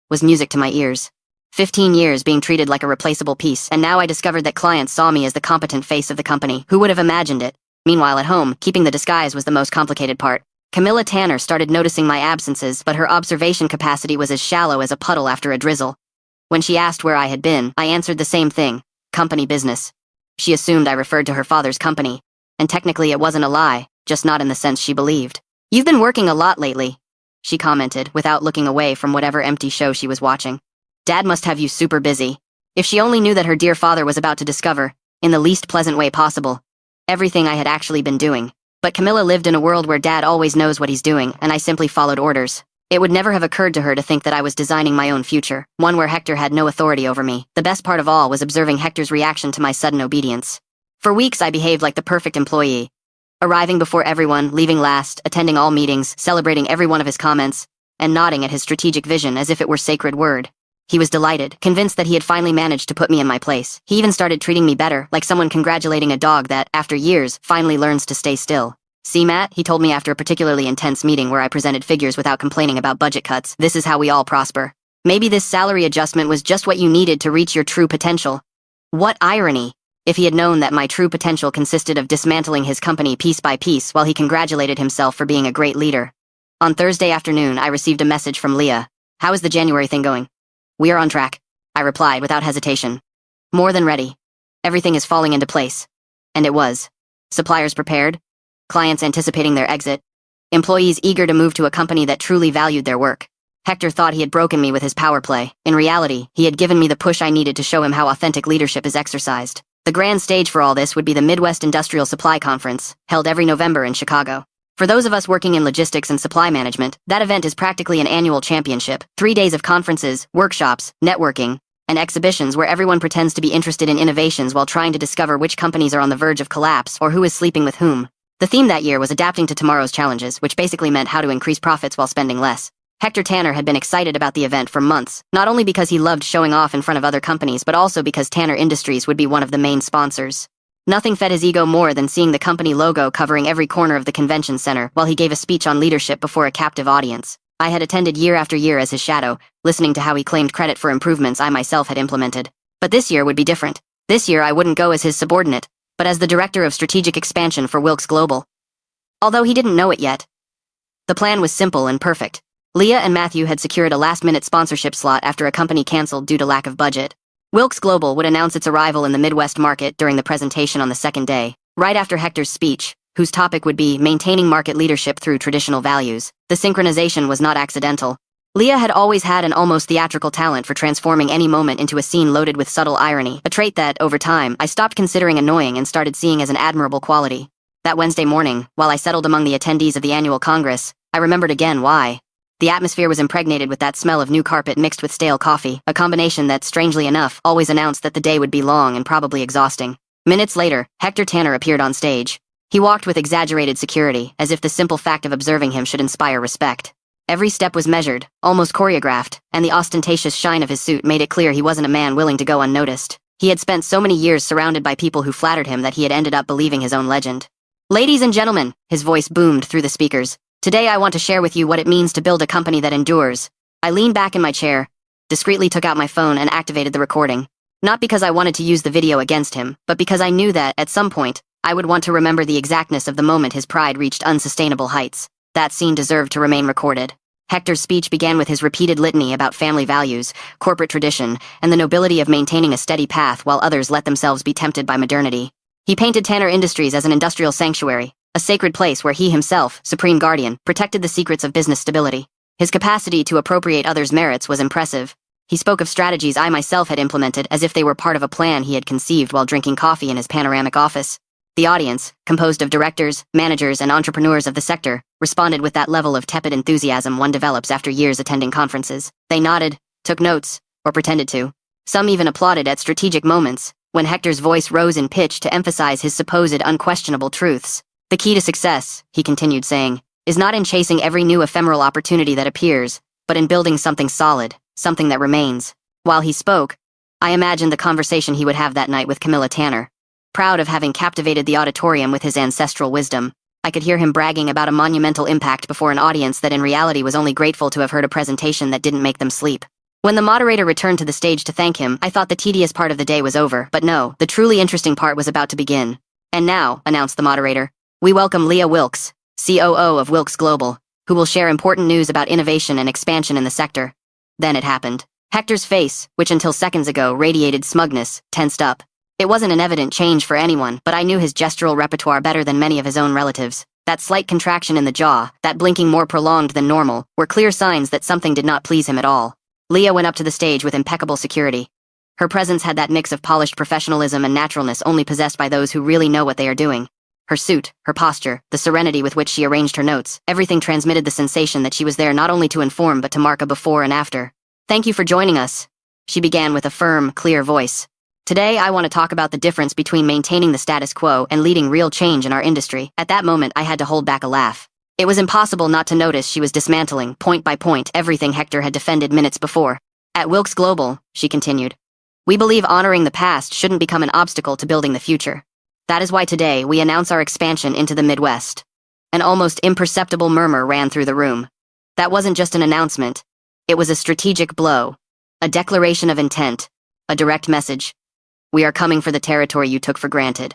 was music to my ears. 15 years being treated like a replaceable piece, and now I discovered that clients saw me as the competent face of the company. Who would have imagined it? Meanwhile, at home, keeping the disguise was the most complicated part. Camilla Tanner started noticing my absences, but her observation capacity was as shallow as a puddle after a drizzle. When she asked where I had been, I answered the same thing: company business. She assumed I referred to her father's company, and technically it wasn't a lie, just not in the sense she believed. "You've been working a lot lately," she commented, without looking away from whatever empty show she was watching. "Dad must have you super busy." If she only knew that her dear father was about to discover, in the least pleasant way possible, everything I had actually been doing. But Camilla lived in a world where Dad always knows what he's doing, and I simply followed orders. It would never have occurred to her to think that I was designing my own future, one where Hector had no authority over me. The best part of all was observing Hector's reaction to my sudden obedience. For weeks I behaved like the perfect employee, arriving before everyone, leaving last, attending all meetings, celebrating every one of his comments, and nodding at his strategic vision as if it were sacred word. He was delighted, convinced that he had finally managed to put me in my place. He even started treating me better, like someone congratulating a dog that, after years, finally learns to stay still. "See, Matt," he told me after a particularly intense meeting where I presented figures without complaining about budget cuts, "this is how we all prosper. Maybe this salary adjustment was just what you needed to reach your true potential." What irony! If he had known that my true potential consisted of dismantling his company piece by piece while he congratulated himself for being a great leader. On Thursday afternoon, I received a message from Leah. "How is the January thing going?" "We are on track," I replied without hesitation. "More than ready. Everything is falling into place." And it was. Suppliers prepared, clients anticipating their exit, employees eager to move to a company that truly valued their work. Hector thought he had broken me with his power play. In reality, he had given me the push I needed to show him how authentic leadership is exercised. The grand stage for all this would be the Midwest Industrial Supply Conference, held every November in Chicago. For those of us working in logistics and supply management, that event is practically an annual championship. 3 days of conferences, workshops, networking, and exhibitions where everyone pretends to be interested in innovations while trying to discover which companies are on the verge of collapse or who is sleeping with whom. The theme that year was adapting to tomorrow's challenges, which basically meant how to increase profits while spending less. Hector Tanner had been excited about the event for months, not only because he loved showing off in front of other companies, but also because Tanner Industries would be one of the main sponsors. Nothing fed his ego more than seeing the company logo covering every corner of the convention center while he gave a speech on leadership before a captive audience. I had attended year after year as his shadow, listening to how he claimed credit for improvements I myself had implemented. But this year would be different. This year I wouldn't go as his subordinate, but as the director of strategic expansion for Wilkes Global. Although he didn't know it yet. The plan was simple and perfect. Leah and Matthew had secured a last-minute sponsorship slot after a company canceled due to lack of budget. Wilkes Global would announce its arrival in the Midwest market during the presentation on the second day, right after Hector's speech, whose topic would be maintaining market leadership through traditional values. The synchronization was not accidental. Leah had always had an almost theatrical talent for transforming any moment into a scene loaded with subtle irony, a trait that, over time, I stopped considering annoying and started seeing as an admirable quality. That Wednesday morning, while I settled among the attendees of the annual Congress, I remembered again why. The atmosphere was impregnated with that smell of new carpet mixed with stale coffee, a combination that, strangely enough, always announced that the day would be long and probably exhausting. Minutes later, Hector Tanner appeared on stage. He walked with exaggerated security, as if the simple fact of observing him should inspire respect. Every step was measured, almost choreographed, and the ostentatious shine of his suit made it clear he wasn't a man willing to go unnoticed. He had spent so many years surrounded by people who flattered him that he had ended up believing his own legend. "Ladies and gentlemen," his voice boomed through the speakers, "today I want to share with you what it means to build a company that endures." I leaned back in my chair, discreetly took out my phone and activated the recording. Not because I wanted to use the video against him, but because I knew that, at some point, I would want to remember the exactness of the moment his pride reached unsustainable heights. That scene deserved to remain recorded. Hector's speech began with his repeated litany about family values, corporate tradition, and the nobility of maintaining a steady path while others let themselves be tempted by modernity. He painted Tanner Industries as an industrial sanctuary, a sacred place where he himself, supreme guardian, protected the secrets of business stability. His capacity to appropriate others' merits was impressive. He spoke of strategies I myself had implemented as if they were part of a plan he had conceived while drinking coffee in his panoramic office. The audience, composed of directors, managers, and entrepreneurs of the sector, responded with that level of tepid enthusiasm one develops after years attending conferences. They nodded, took notes, or pretended to. Some even applauded at strategic moments, when Hector's voice rose in pitch to emphasize his supposed unquestionable truths. The key to success, he continued saying, is not in chasing every new ephemeral opportunity that appears, but in building something solid, something that remains. While he spoke, I imagined the conversation he would have that night with Camilla Tanner. Proud of having captivated the auditorium with his ancestral wisdom, I could hear him bragging about a monumental impact before an audience that in reality was only grateful to have heard a presentation that didn't make them sleep. When the moderator returned to the stage to thank him, I thought the tedious part of the day was over, but no, the truly interesting part was about to begin. And now, announced the moderator, we welcome Leah Wilkes, COO of Wilkes Global, who will share important news about innovation and expansion in the sector. Then it happened. Hector's face, which until seconds ago radiated smugness, tensed up. It wasn't an evident change for anyone, but I knew his gestural repertoire better than many of his own relatives. That slight contraction in the jaw, that blinking more prolonged than normal, were clear signs that something did not please him at all. Leah went up to the stage with impeccable security. Her presence had that mix of polished professionalism and naturalness only possessed by those who really know what they are doing. Her suit, her posture, the serenity with which she arranged her notes, everything transmitted the sensation that she was there not only to inform but to mark a before and after. Thank you for joining us, she began with a firm, clear voice. Today I want to talk about the difference between maintaining the status quo and leading real change in our industry. At that moment I had to hold back a laugh. It was impossible not to notice she was dismantling, point by point, everything Hector had defended minutes before. At Wilkes Global, she continued, we believe honoring the past shouldn't become an obstacle to building the future. That is why today we announce our expansion into the Midwest. An almost imperceptible murmur ran through the room. That wasn't just an announcement. It was a strategic blow. A declaration of intent. A direct message. We are coming for the territory you took for granted.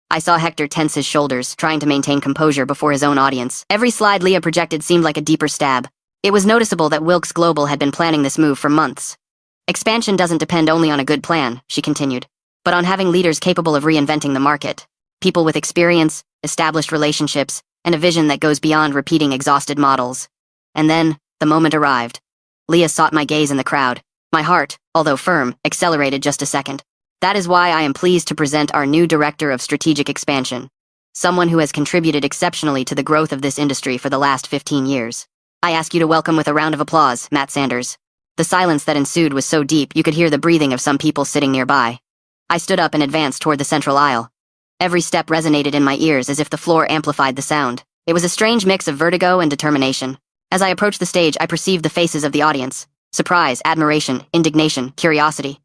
I saw Hector tense his shoulders, trying to maintain composure before his own audience. Every slide Leah projected seemed like a deeper stab. It was noticeable that Wilkes Global had been planning this move for months. Expansion doesn't depend only on a good plan, she continued, but on having leaders capable of reinventing the market. People with experience, established relationships, and a vision that goes beyond repeating exhausted models. And then, the moment arrived. Leah sought my gaze in the crowd. My heart, although firm, accelerated just a second. That is why I am pleased to present our new Director of Strategic Expansion. Someone who has contributed exceptionally to the growth of this industry for the last 15 years. I ask you to welcome with a round of applause, Matt Sanders. The silence that ensued was so deep you could hear the breathing of some people sitting nearby. I stood up and advanced toward the central aisle. Every step resonated in my ears as if the floor amplified the sound. It was a strange mix of vertigo and determination. As I approached the stage, I perceived the faces of the audience. Surprise, admiration, indignation, curiosity.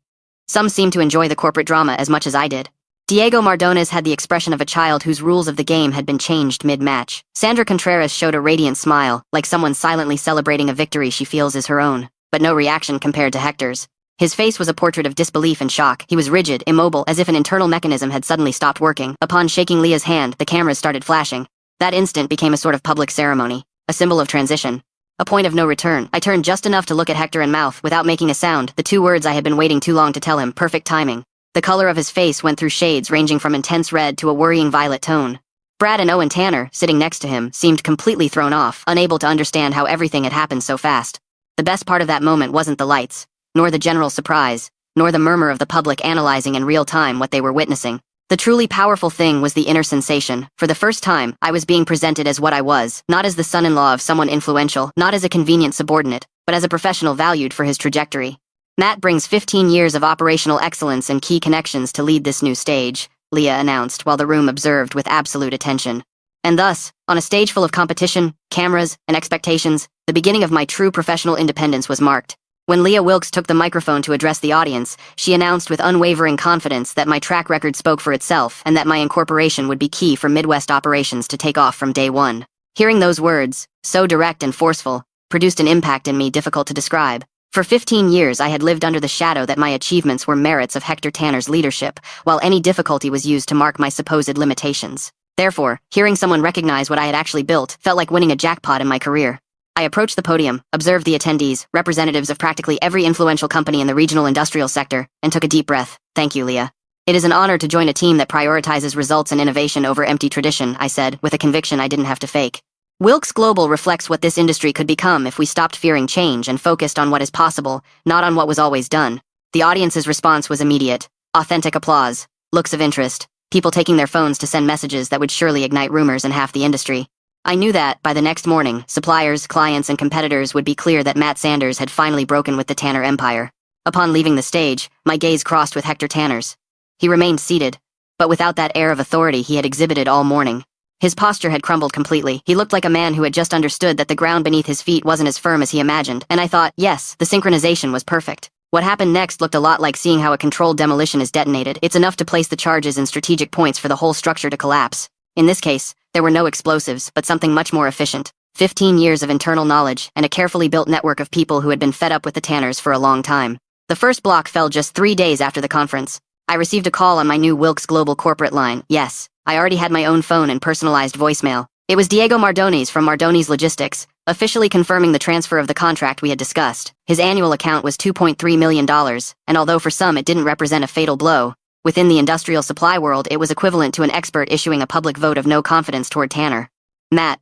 Some seemed to enjoy the corporate drama as much as I did. Diego Mardones had the expression of a child whose rules of the game had been changed mid-match. Sandra Contreras showed a radiant smile, like someone silently celebrating a victory she feels is her own, but no reaction compared to Hector's. His face was a portrait of disbelief and shock. He was rigid, immobile, as if an internal mechanism had suddenly stopped working. Upon shaking Leah's hand, the cameras started flashing. That instant became a sort of public ceremony, a symbol of transition. A point of no return. I turned just enough to look at Hector and mouth, without making a sound, the two words I had been waiting too long to tell him, perfect timing. The color of his face went through shades ranging from intense red to a worrying violet tone. Brad and Owen Tanner, sitting next to him, seemed completely thrown off, unable to understand how everything had happened so fast. The best part of that moment wasn't the lights, nor the general surprise, nor the murmur of the public analyzing in real time what they were witnessing. The truly powerful thing was the inner sensation. For the first time, I was being presented as what I was, not as the son-in-law of someone influential, not as a convenient subordinate, but as a professional valued for his trajectory. Matt brings 15 years of operational excellence and key connections to lead this new stage, Leah announced while the room observed with absolute attention. And thus, on a stage full of competition, cameras, and expectations, the beginning of my true professional independence was marked. When Leah Wilkes took the microphone to address the audience, she announced with unwavering confidence that my track record spoke for itself and that my incorporation would be key for Midwest operations to take off from day one. Hearing those words, so direct and forceful, produced an impact in me difficult to describe. For 15 years I had lived under the shadow that my achievements were merits of Hector Tanner's leadership, while any difficulty was used to mark my supposed limitations. Therefore, hearing someone recognize what I had actually built felt like winning a jackpot in my career. I approached the podium, observed the attendees, representatives of practically every influential company in the regional industrial sector, and took a deep breath. Thank you, Leah. It is an honor to join a team that prioritizes results and innovation over empty tradition, I said, with a conviction I didn't have to fake. Wilkes Global reflects what this industry could become if we stopped fearing change and focused on what is possible, not on what was always done. The audience's response was immediate. Authentic applause, looks of interest, people taking their phones to send messages that would surely ignite rumors in half the industry. I knew that, by the next morning, suppliers, clients, and competitors would be clear that Matt Sanders had finally broken with the Tanner empire. Upon leaving the stage, my gaze crossed with Hector Tanner's. He remained seated, but without that air of authority he had exhibited all morning. His posture had crumbled completely. He looked like a man who had just understood that the ground beneath his feet wasn't as firm as he imagined, and I thought, yes, the synchronization was perfect. What happened next looked a lot like seeing how a controlled demolition is detonated. It's enough to place the charges in strategic points for the whole structure to collapse. In this case, there were no explosives, but something much more efficient. 15 years of internal knowledge, and a carefully built network of people who had been fed up with the Tanners for a long time. The first block fell just 3 days after the conference. I received a call on my new Wilkes Global corporate line. Yes, I already had my own phone and personalized voicemail. It was Diego Mardones from Mardones Logistics, officially confirming the transfer of the contract we had discussed. His annual account was $2.3 million, and although for some it didn't represent a fatal blow, within the industrial supply world it was equivalent to an expert issuing a public vote of no confidence toward Tanner. Matt,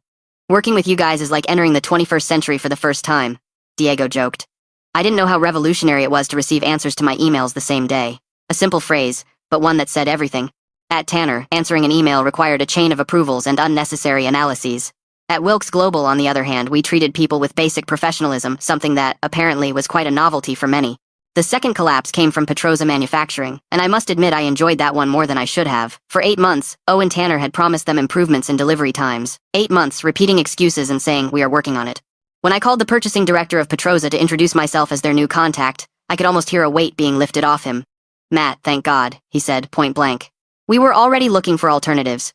working with you guys is like entering the 21st century for the first time, Diego joked. I didn't know how revolutionary it was to receive answers to my emails the same day. A simple phrase, but one that said everything. At Tanner, answering an email required a chain of approvals and unnecessary analyses. At Wilkes Global, on the other hand, we treated people with basic professionalism, something that, apparently, was quite a novelty for many. The second collapse came from Petroza Manufacturing, and I must admit I enjoyed that one more than I should have. For 8 months, Owen Tanner had promised them improvements in delivery times. 8 months, repeating excuses and saying, we are working on it. When I called the purchasing director of Petroza to introduce myself as their new contact, I could almost hear a weight being lifted off him. Matt, thank God, he said, point blank. We were already looking for alternatives.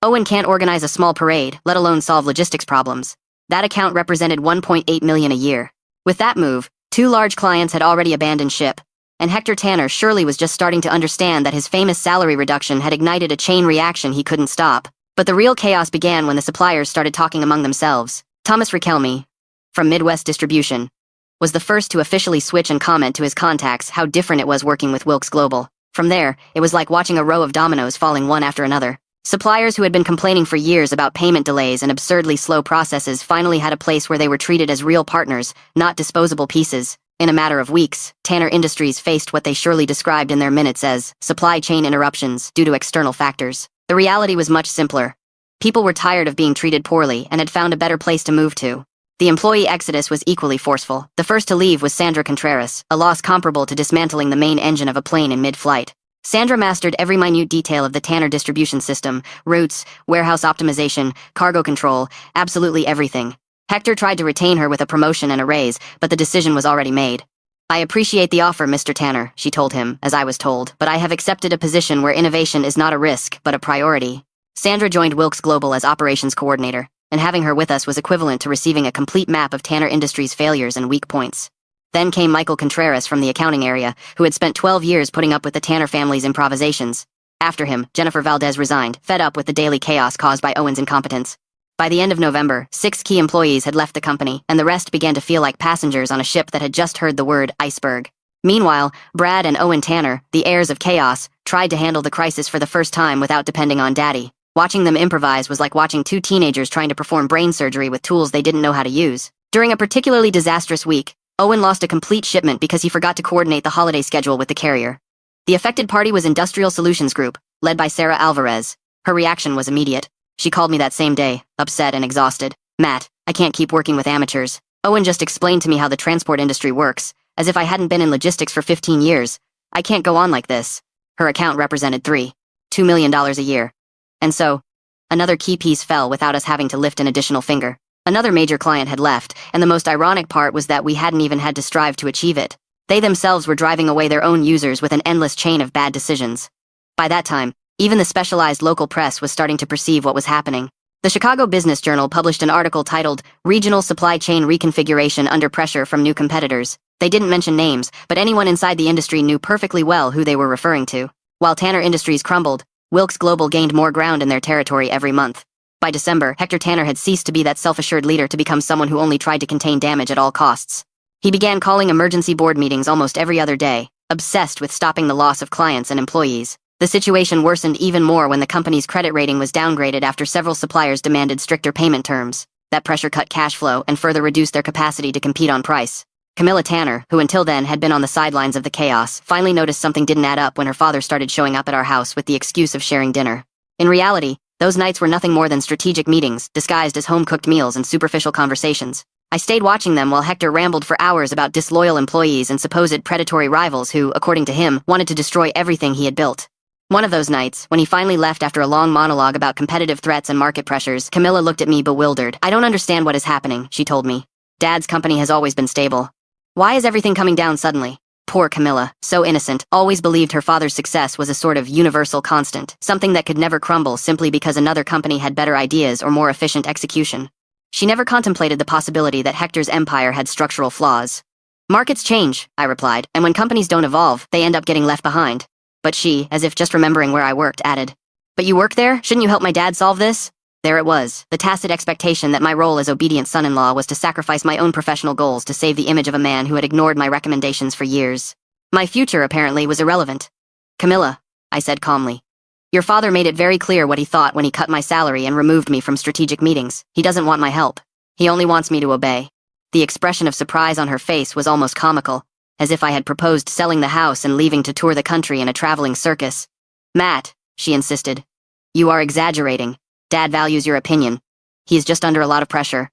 Owen can't organize a small parade, let alone solve logistics problems. That account represented $1.8 million a year. With that move, 2 large clients had already abandoned ship, and Hector Tanner surely was just starting to understand that his famous salary reduction had ignited a chain reaction he couldn't stop. But the real chaos began when the suppliers started talking among themselves. Thomas Riquelme, from Midwest Distribution, was the first to officially switch and comment to his contacts how different it was working with Wilkes Global. From there, it was like watching a row of dominoes falling one after another. Suppliers who had been complaining for years about payment delays and absurdly slow processes finally had a place where they were treated as real partners, not disposable pieces. In a matter of weeks, Tanner Industries faced what they surely described in their minutes as supply chain interruptions due to external factors. The reality was much simpler. People were tired of being treated poorly and had found a better place to move to. The employee exodus was equally forceful. The first to leave was Sandra Contreras, a loss comparable to dismantling the main engine of a plane in mid-flight. Sandra mastered every minute detail of the Tanner distribution system, routes, warehouse optimization, cargo control, absolutely everything. Hector tried to retain her with a promotion and a raise, but the decision was already made. I appreciate the offer, Mr. Tanner, she told him, as I was told, but I have accepted a position where innovation is not a risk, but a priority. Sandra joined Wilkes Global as operations coordinator, and having her with us was equivalent to receiving a complete map of Tanner Industries' failures and weak points. Then came Michael Contreras from the accounting area, who had spent 12 years putting up with the Tanner family's improvisations. After him, Jennifer Valdez resigned, fed up with the daily chaos caused by Owen's incompetence. By the end of November, 6 key employees had left the company, and the rest began to feel like passengers on a ship that had just heard the word iceberg. Meanwhile, Brad and Owen Tanner, the heirs of chaos, tried to handle the crisis for the first time without depending on Daddy. Watching them improvise was like watching 2 teenagers trying to perform brain surgery with tools they didn't know how to use. During a particularly disastrous week, Owen lost a complete shipment because he forgot to coordinate the holiday schedule with the carrier. The affected party was Industrial Solutions Group, led by Sarah Alvarez. Her reaction was immediate. She called me that same day, upset and exhausted. Matt, I can't keep working with amateurs. Owen just explained to me how the transport industry works, as if I hadn't been in logistics for 15 years. I can't go on like this. Her account represented $2 million a year. And so, another key piece fell without us having to lift an additional finger. Another major client had left, and the most ironic part was that we hadn't even had to strive to achieve it. They themselves were driving away their own users with an endless chain of bad decisions. By that time, even the specialized local press was starting to perceive what was happening. The Chicago Business Journal published an article titled, Regional Supply Chain Reconfiguration Under Pressure from New Competitors. They didn't mention names, but anyone inside the industry knew perfectly well who they were referring to. While Tanner Industries crumbled, Wilkes Global gained more ground in their territory every month. By December, Hector Tanner had ceased to be that self-assured leader to become someone who only tried to contain damage at all costs. He began calling emergency board meetings almost every other day, obsessed with stopping the loss of clients and employees. The situation worsened even more when the company's credit rating was downgraded after several suppliers demanded stricter payment terms. That pressure cut cash flow and further reduced their capacity to compete on price. Camilla Tanner, who until then had been on the sidelines of the chaos, finally noticed something didn't add up when her father started showing up at our house with the excuse of sharing dinner. In reality, those nights were nothing more than strategic meetings, disguised as home-cooked meals and superficial conversations. I stayed watching them while Hector rambled for hours about disloyal employees and supposed predatory rivals who, according to him, wanted to destroy everything he had built. One of those nights, when he finally left after a long monologue about competitive threats and market pressures, Camilla looked at me bewildered. "I don't understand what is happening," she told me. "Dad's company has always been stable. Why is everything coming down suddenly?" Poor Camilla, so innocent, always believed her father's success was a sort of universal constant, something that could never crumble simply because another company had better ideas or more efficient execution. She never contemplated the possibility that Hector's empire had structural flaws. "Markets change," I replied, "and when companies don't evolve, they end up getting left behind." But she, as if just remembering where I worked, added, "But you work there? Shouldn't you help my dad solve this?" There it was, the tacit expectation that my role as obedient son-in-law was to sacrifice my own professional goals to save the image of a man who had ignored my recommendations for years. My future, apparently, was irrelevant. "Camilla," I said calmly, "your father made it very clear what he thought when he cut my salary and removed me from strategic meetings. He doesn't want my help. He only wants me to obey." The expression of surprise on her face was almost comical, as if I had proposed selling the house and leaving to tour the country in a traveling circus. "Matt," she insisted, "you are exaggerating. Dad values your opinion. He is just under a lot of pressure."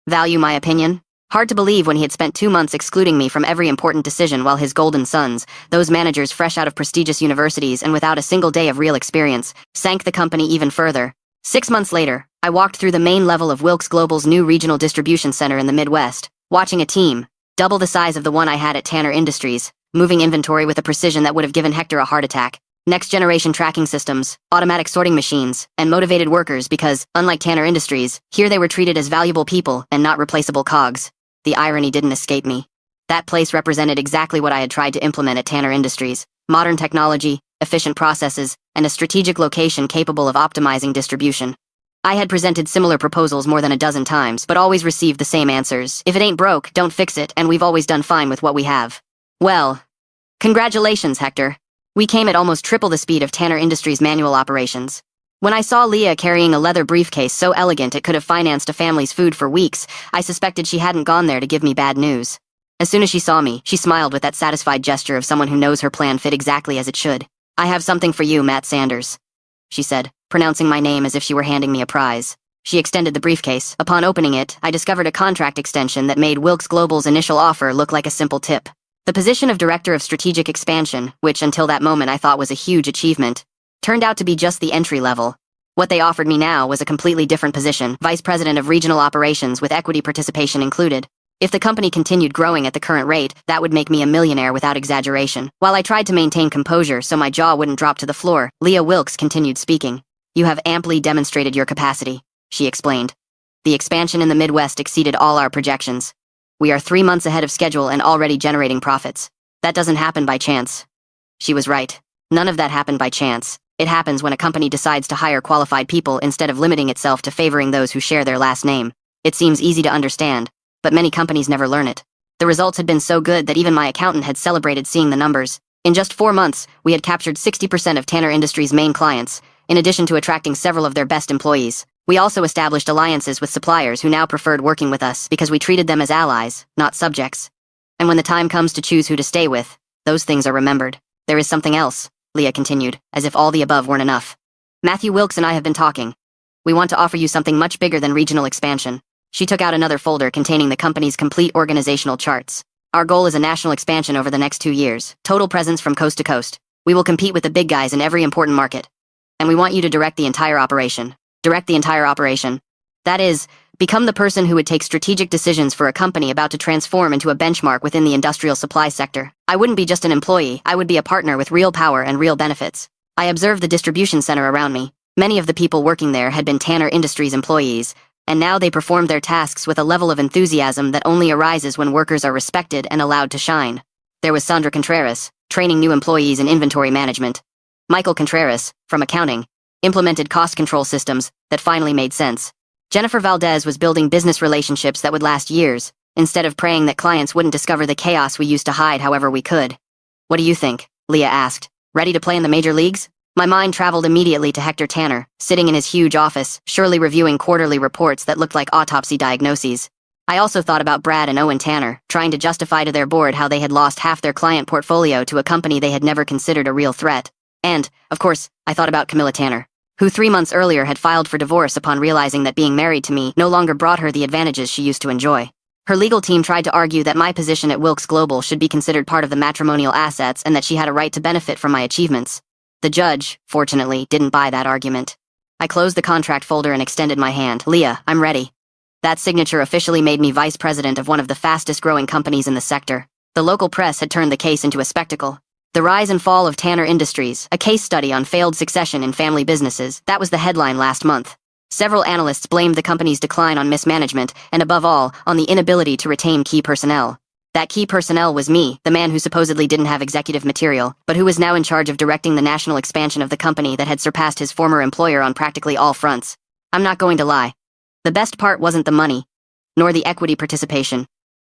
Value my opinion? Hard to believe when he had spent 2 months excluding me from every important decision while his golden sons, those managers fresh out of prestigious universities and without a single day of real experience, sank the company even further. 6 months later, I walked through the main level of Wilkes Global's new regional distribution center in the Midwest, watching a team, double the size of the one I had at Tanner Industries, moving inventory with a precision that would have given Hector a heart attack. Next-generation tracking systems, automatic sorting machines, and motivated workers because, unlike Tanner Industries, here they were treated as valuable people and not replaceable cogs. The irony didn't escape me. That place represented exactly what I had tried to implement at Tanner Industries: modern technology, efficient processes, and a strategic location capable of optimizing distribution. I had presented similar proposals more than a dozen times, but always received the same answers: "If it ain't broke, don't fix it, and we've always done fine with what we have." Well, congratulations, Hector. We came at almost triple the speed of Tanner Industries' manual operations. When I saw Leah carrying a leather briefcase so elegant it could have financed a family's food for weeks, I suspected she hadn't gone there to give me bad news. As soon as she saw me, she smiled with that satisfied gesture of someone who knows her plan fit exactly as it should. "I have something for you, Matt Sanders," she said, pronouncing my name as if she were handing me a prize. She extended the briefcase. Upon opening it, I discovered a contract extension that made Wilkes Global's initial offer look like a simple tip. The position of Director of Strategic Expansion, which until that moment I thought was a huge achievement, turned out to be just the entry level. What they offered me now was a completely different position: Vice President of Regional Operations with equity participation included. If the company continued growing at the current rate, that would make me a millionaire without exaggeration. While I tried to maintain composure so my jaw wouldn't drop to the floor, Leah Wilkes continued speaking. "You have amply demonstrated your capacity," she explained. "The expansion in the Midwest exceeded all our projections. We are 3 months ahead of schedule and already generating profits. That doesn't happen by chance." She was right. None of that happened by chance. It happens when a company decides to hire qualified people instead of limiting itself to favoring those who share their last name. It seems easy to understand, but many companies never learn it. The results had been so good that even my accountant had celebrated seeing the numbers. In just 4 months, we had captured 60% of Tanner Industries' main clients, in addition to attracting several of their best employees. We also established alliances with suppliers who now preferred working with us because we treated them as allies, not subjects. And when the time comes to choose who to stay with, those things are remembered. "There is something else," Leah continued, as if all the above weren't enough. "Matthew Wilkes and I have been talking. We want to offer you something much bigger than regional expansion." She took out another folder containing the company's complete organizational charts. "Our goal is a national expansion over the next 2 years, total presence from coast to coast. We will compete with the big guys in every important market. And we want you to direct the entire operation." Direct the entire operation. That is, become the person who would take strategic decisions for a company about to transform into a benchmark within the industrial supply sector. I wouldn't be just an employee, I would be a partner with real power and real benefits. I observed the distribution center around me. Many of the people working there had been Tanner Industries employees, and now they performed their tasks with a level of enthusiasm that only arises when workers are respected and allowed to shine. There was Sandra Contreras, training new employees in inventory management. Michael Contreras, from accounting, implemented cost control systems that finally made sense. Jennifer Valdez was building business relationships that would last years, instead of praying that clients wouldn't discover the chaos we used to hide however we could. "What do you think?" Leah asked. "Ready to play in the major leagues?" My mind traveled immediately to Hector Tanner, sitting in his huge office, surely reviewing quarterly reports that looked like autopsy diagnoses. I also thought about Brad and Owen Tanner, trying to justify to their board how they had lost half their client portfolio to a company they had never considered a real threat. And, of course, I thought about Camilla Tanner, who 3 months earlier had filed for divorce upon realizing that being married to me no longer brought her the advantages she used to enjoy. Her legal team tried to argue that my position at Wilkes Global should be considered part of the matrimonial assets and that she had a right to benefit from my achievements. The judge, fortunately, didn't buy that argument. I closed the contract folder and extended my hand. Leah, I'm ready. That signature officially made me vice president of one of the fastest-growing companies in the sector. The local press had turned the case into a spectacle. The Rise and Fall of Tanner Industries, a case study on failed succession in family businesses, that was the headline last month. Several analysts blamed the company's decline on mismanagement, and above all, on the inability to retain key personnel. That key personnel was me, the man who supposedly didn't have executive material, but who was now in charge of directing the national expansion of the company that had surpassed his former employer on practically all fronts. I'm not going to lie. The best part wasn't the money, nor the equity participation,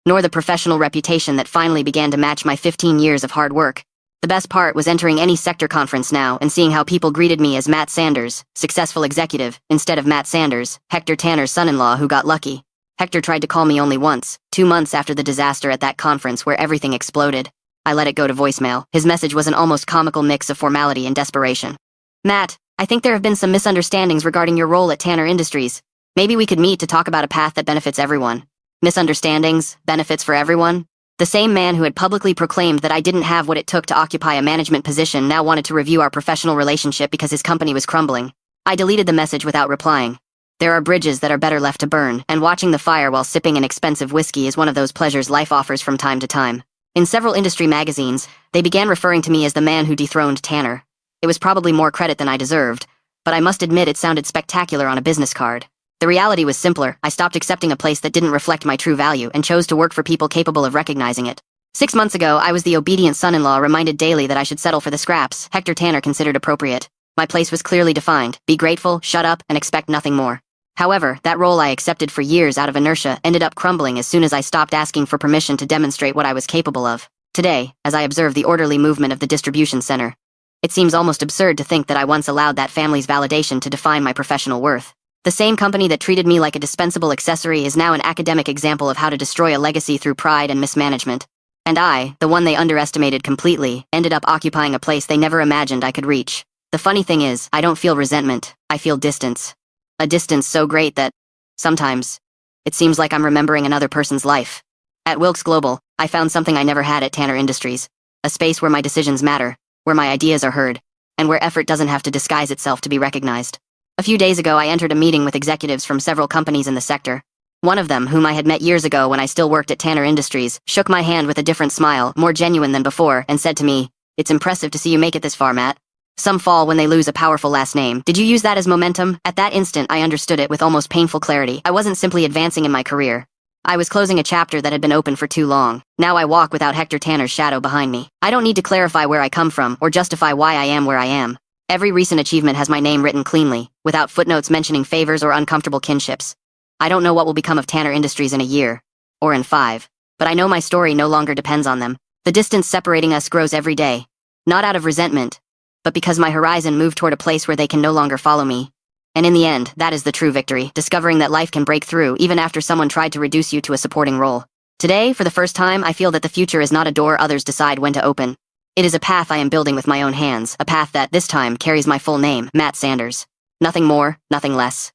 nor the professional reputation that finally began to match my 15 years of hard work. The best part was entering any sector conference now and seeing how people greeted me as Matt Sanders, successful executive, instead of Matt Sanders, Hector Tanner's son-in-law who got lucky. Hector tried to call me only once, 2 months after the disaster at that conference where everything exploded. I let it go to voicemail. His message was an almost comical mix of formality and desperation. Matt, I think there have been some misunderstandings regarding your role at Tanner Industries. Maybe we could meet to talk about a path that benefits everyone. Misunderstandings, benefits for everyone? The same man who had publicly proclaimed that I didn't have what it took to occupy a management position now wanted to review our professional relationship because his company was crumbling. I deleted the message without replying. There are bridges that are better left to burn, and watching the fire while sipping an expensive whiskey is one of those pleasures life offers from time to time. In several industry magazines, they began referring to me as the man who dethroned Tanner. It was probably more credit than I deserved, but I must admit it sounded spectacular on a business card. The reality was simpler. I stopped accepting a place that didn't reflect my true value and chose to work for people capable of recognizing it. 6 months ago, I was the obedient son-in-law reminded daily that I should settle for the scraps Hector Tanner considered appropriate. My place was clearly defined: be grateful, shut up, and expect nothing more. However, that role I accepted for years out of inertia ended up crumbling as soon as I stopped asking for permission to demonstrate what I was capable of. Today, as I observe the orderly movement of the distribution center, it seems almost absurd to think that I once allowed that family's validation to define my professional worth. The same company that treated me like a dispensable accessory is now an academic example of how to destroy a legacy through pride and mismanagement. And I, the one they underestimated completely, ended up occupying a place they never imagined I could reach. The funny thing is, I don't feel resentment, I feel distance. A distance so great that, sometimes, it seems like I'm remembering another person's life. At Wilkes Global, I found something I never had at Tanner Industries. A space where my decisions matter, where my ideas are heard, and where effort doesn't have to disguise itself to be recognized. A few days ago, I entered a meeting with executives from several companies in the sector. One of them, whom I had met years ago when I still worked at Tanner Industries, shook my hand with a different smile, more genuine than before, and said to me, "It's impressive to see you make it this far, Matt. Some fall when they lose a powerful last name. Did you use that as momentum?" At that instant, I understood it with almost painful clarity. I wasn't simply advancing in my career. I was closing a chapter that had been open for too long. Now I walk without Hector Tanner's shadow behind me. I don't need to clarify where I come from or justify why I am where I am. Every recent achievement has my name written cleanly, without footnotes mentioning favors or uncomfortable kinships. I don't know what will become of Tanner Industries in a year, or in 5, but I know my story no longer depends on them. The distance separating us grows every day, not out of resentment, but because my horizon moved toward a place where they can no longer follow me. And in the end, that is the true victory, discovering that life can break through even after someone tried to reduce you to a supporting role. Today, for the first time, I feel that the future is not a door others decide when to open. It is a path I am building with my own hands, a path that, this time, carries my full name, Matt Sanders. Nothing more, nothing less.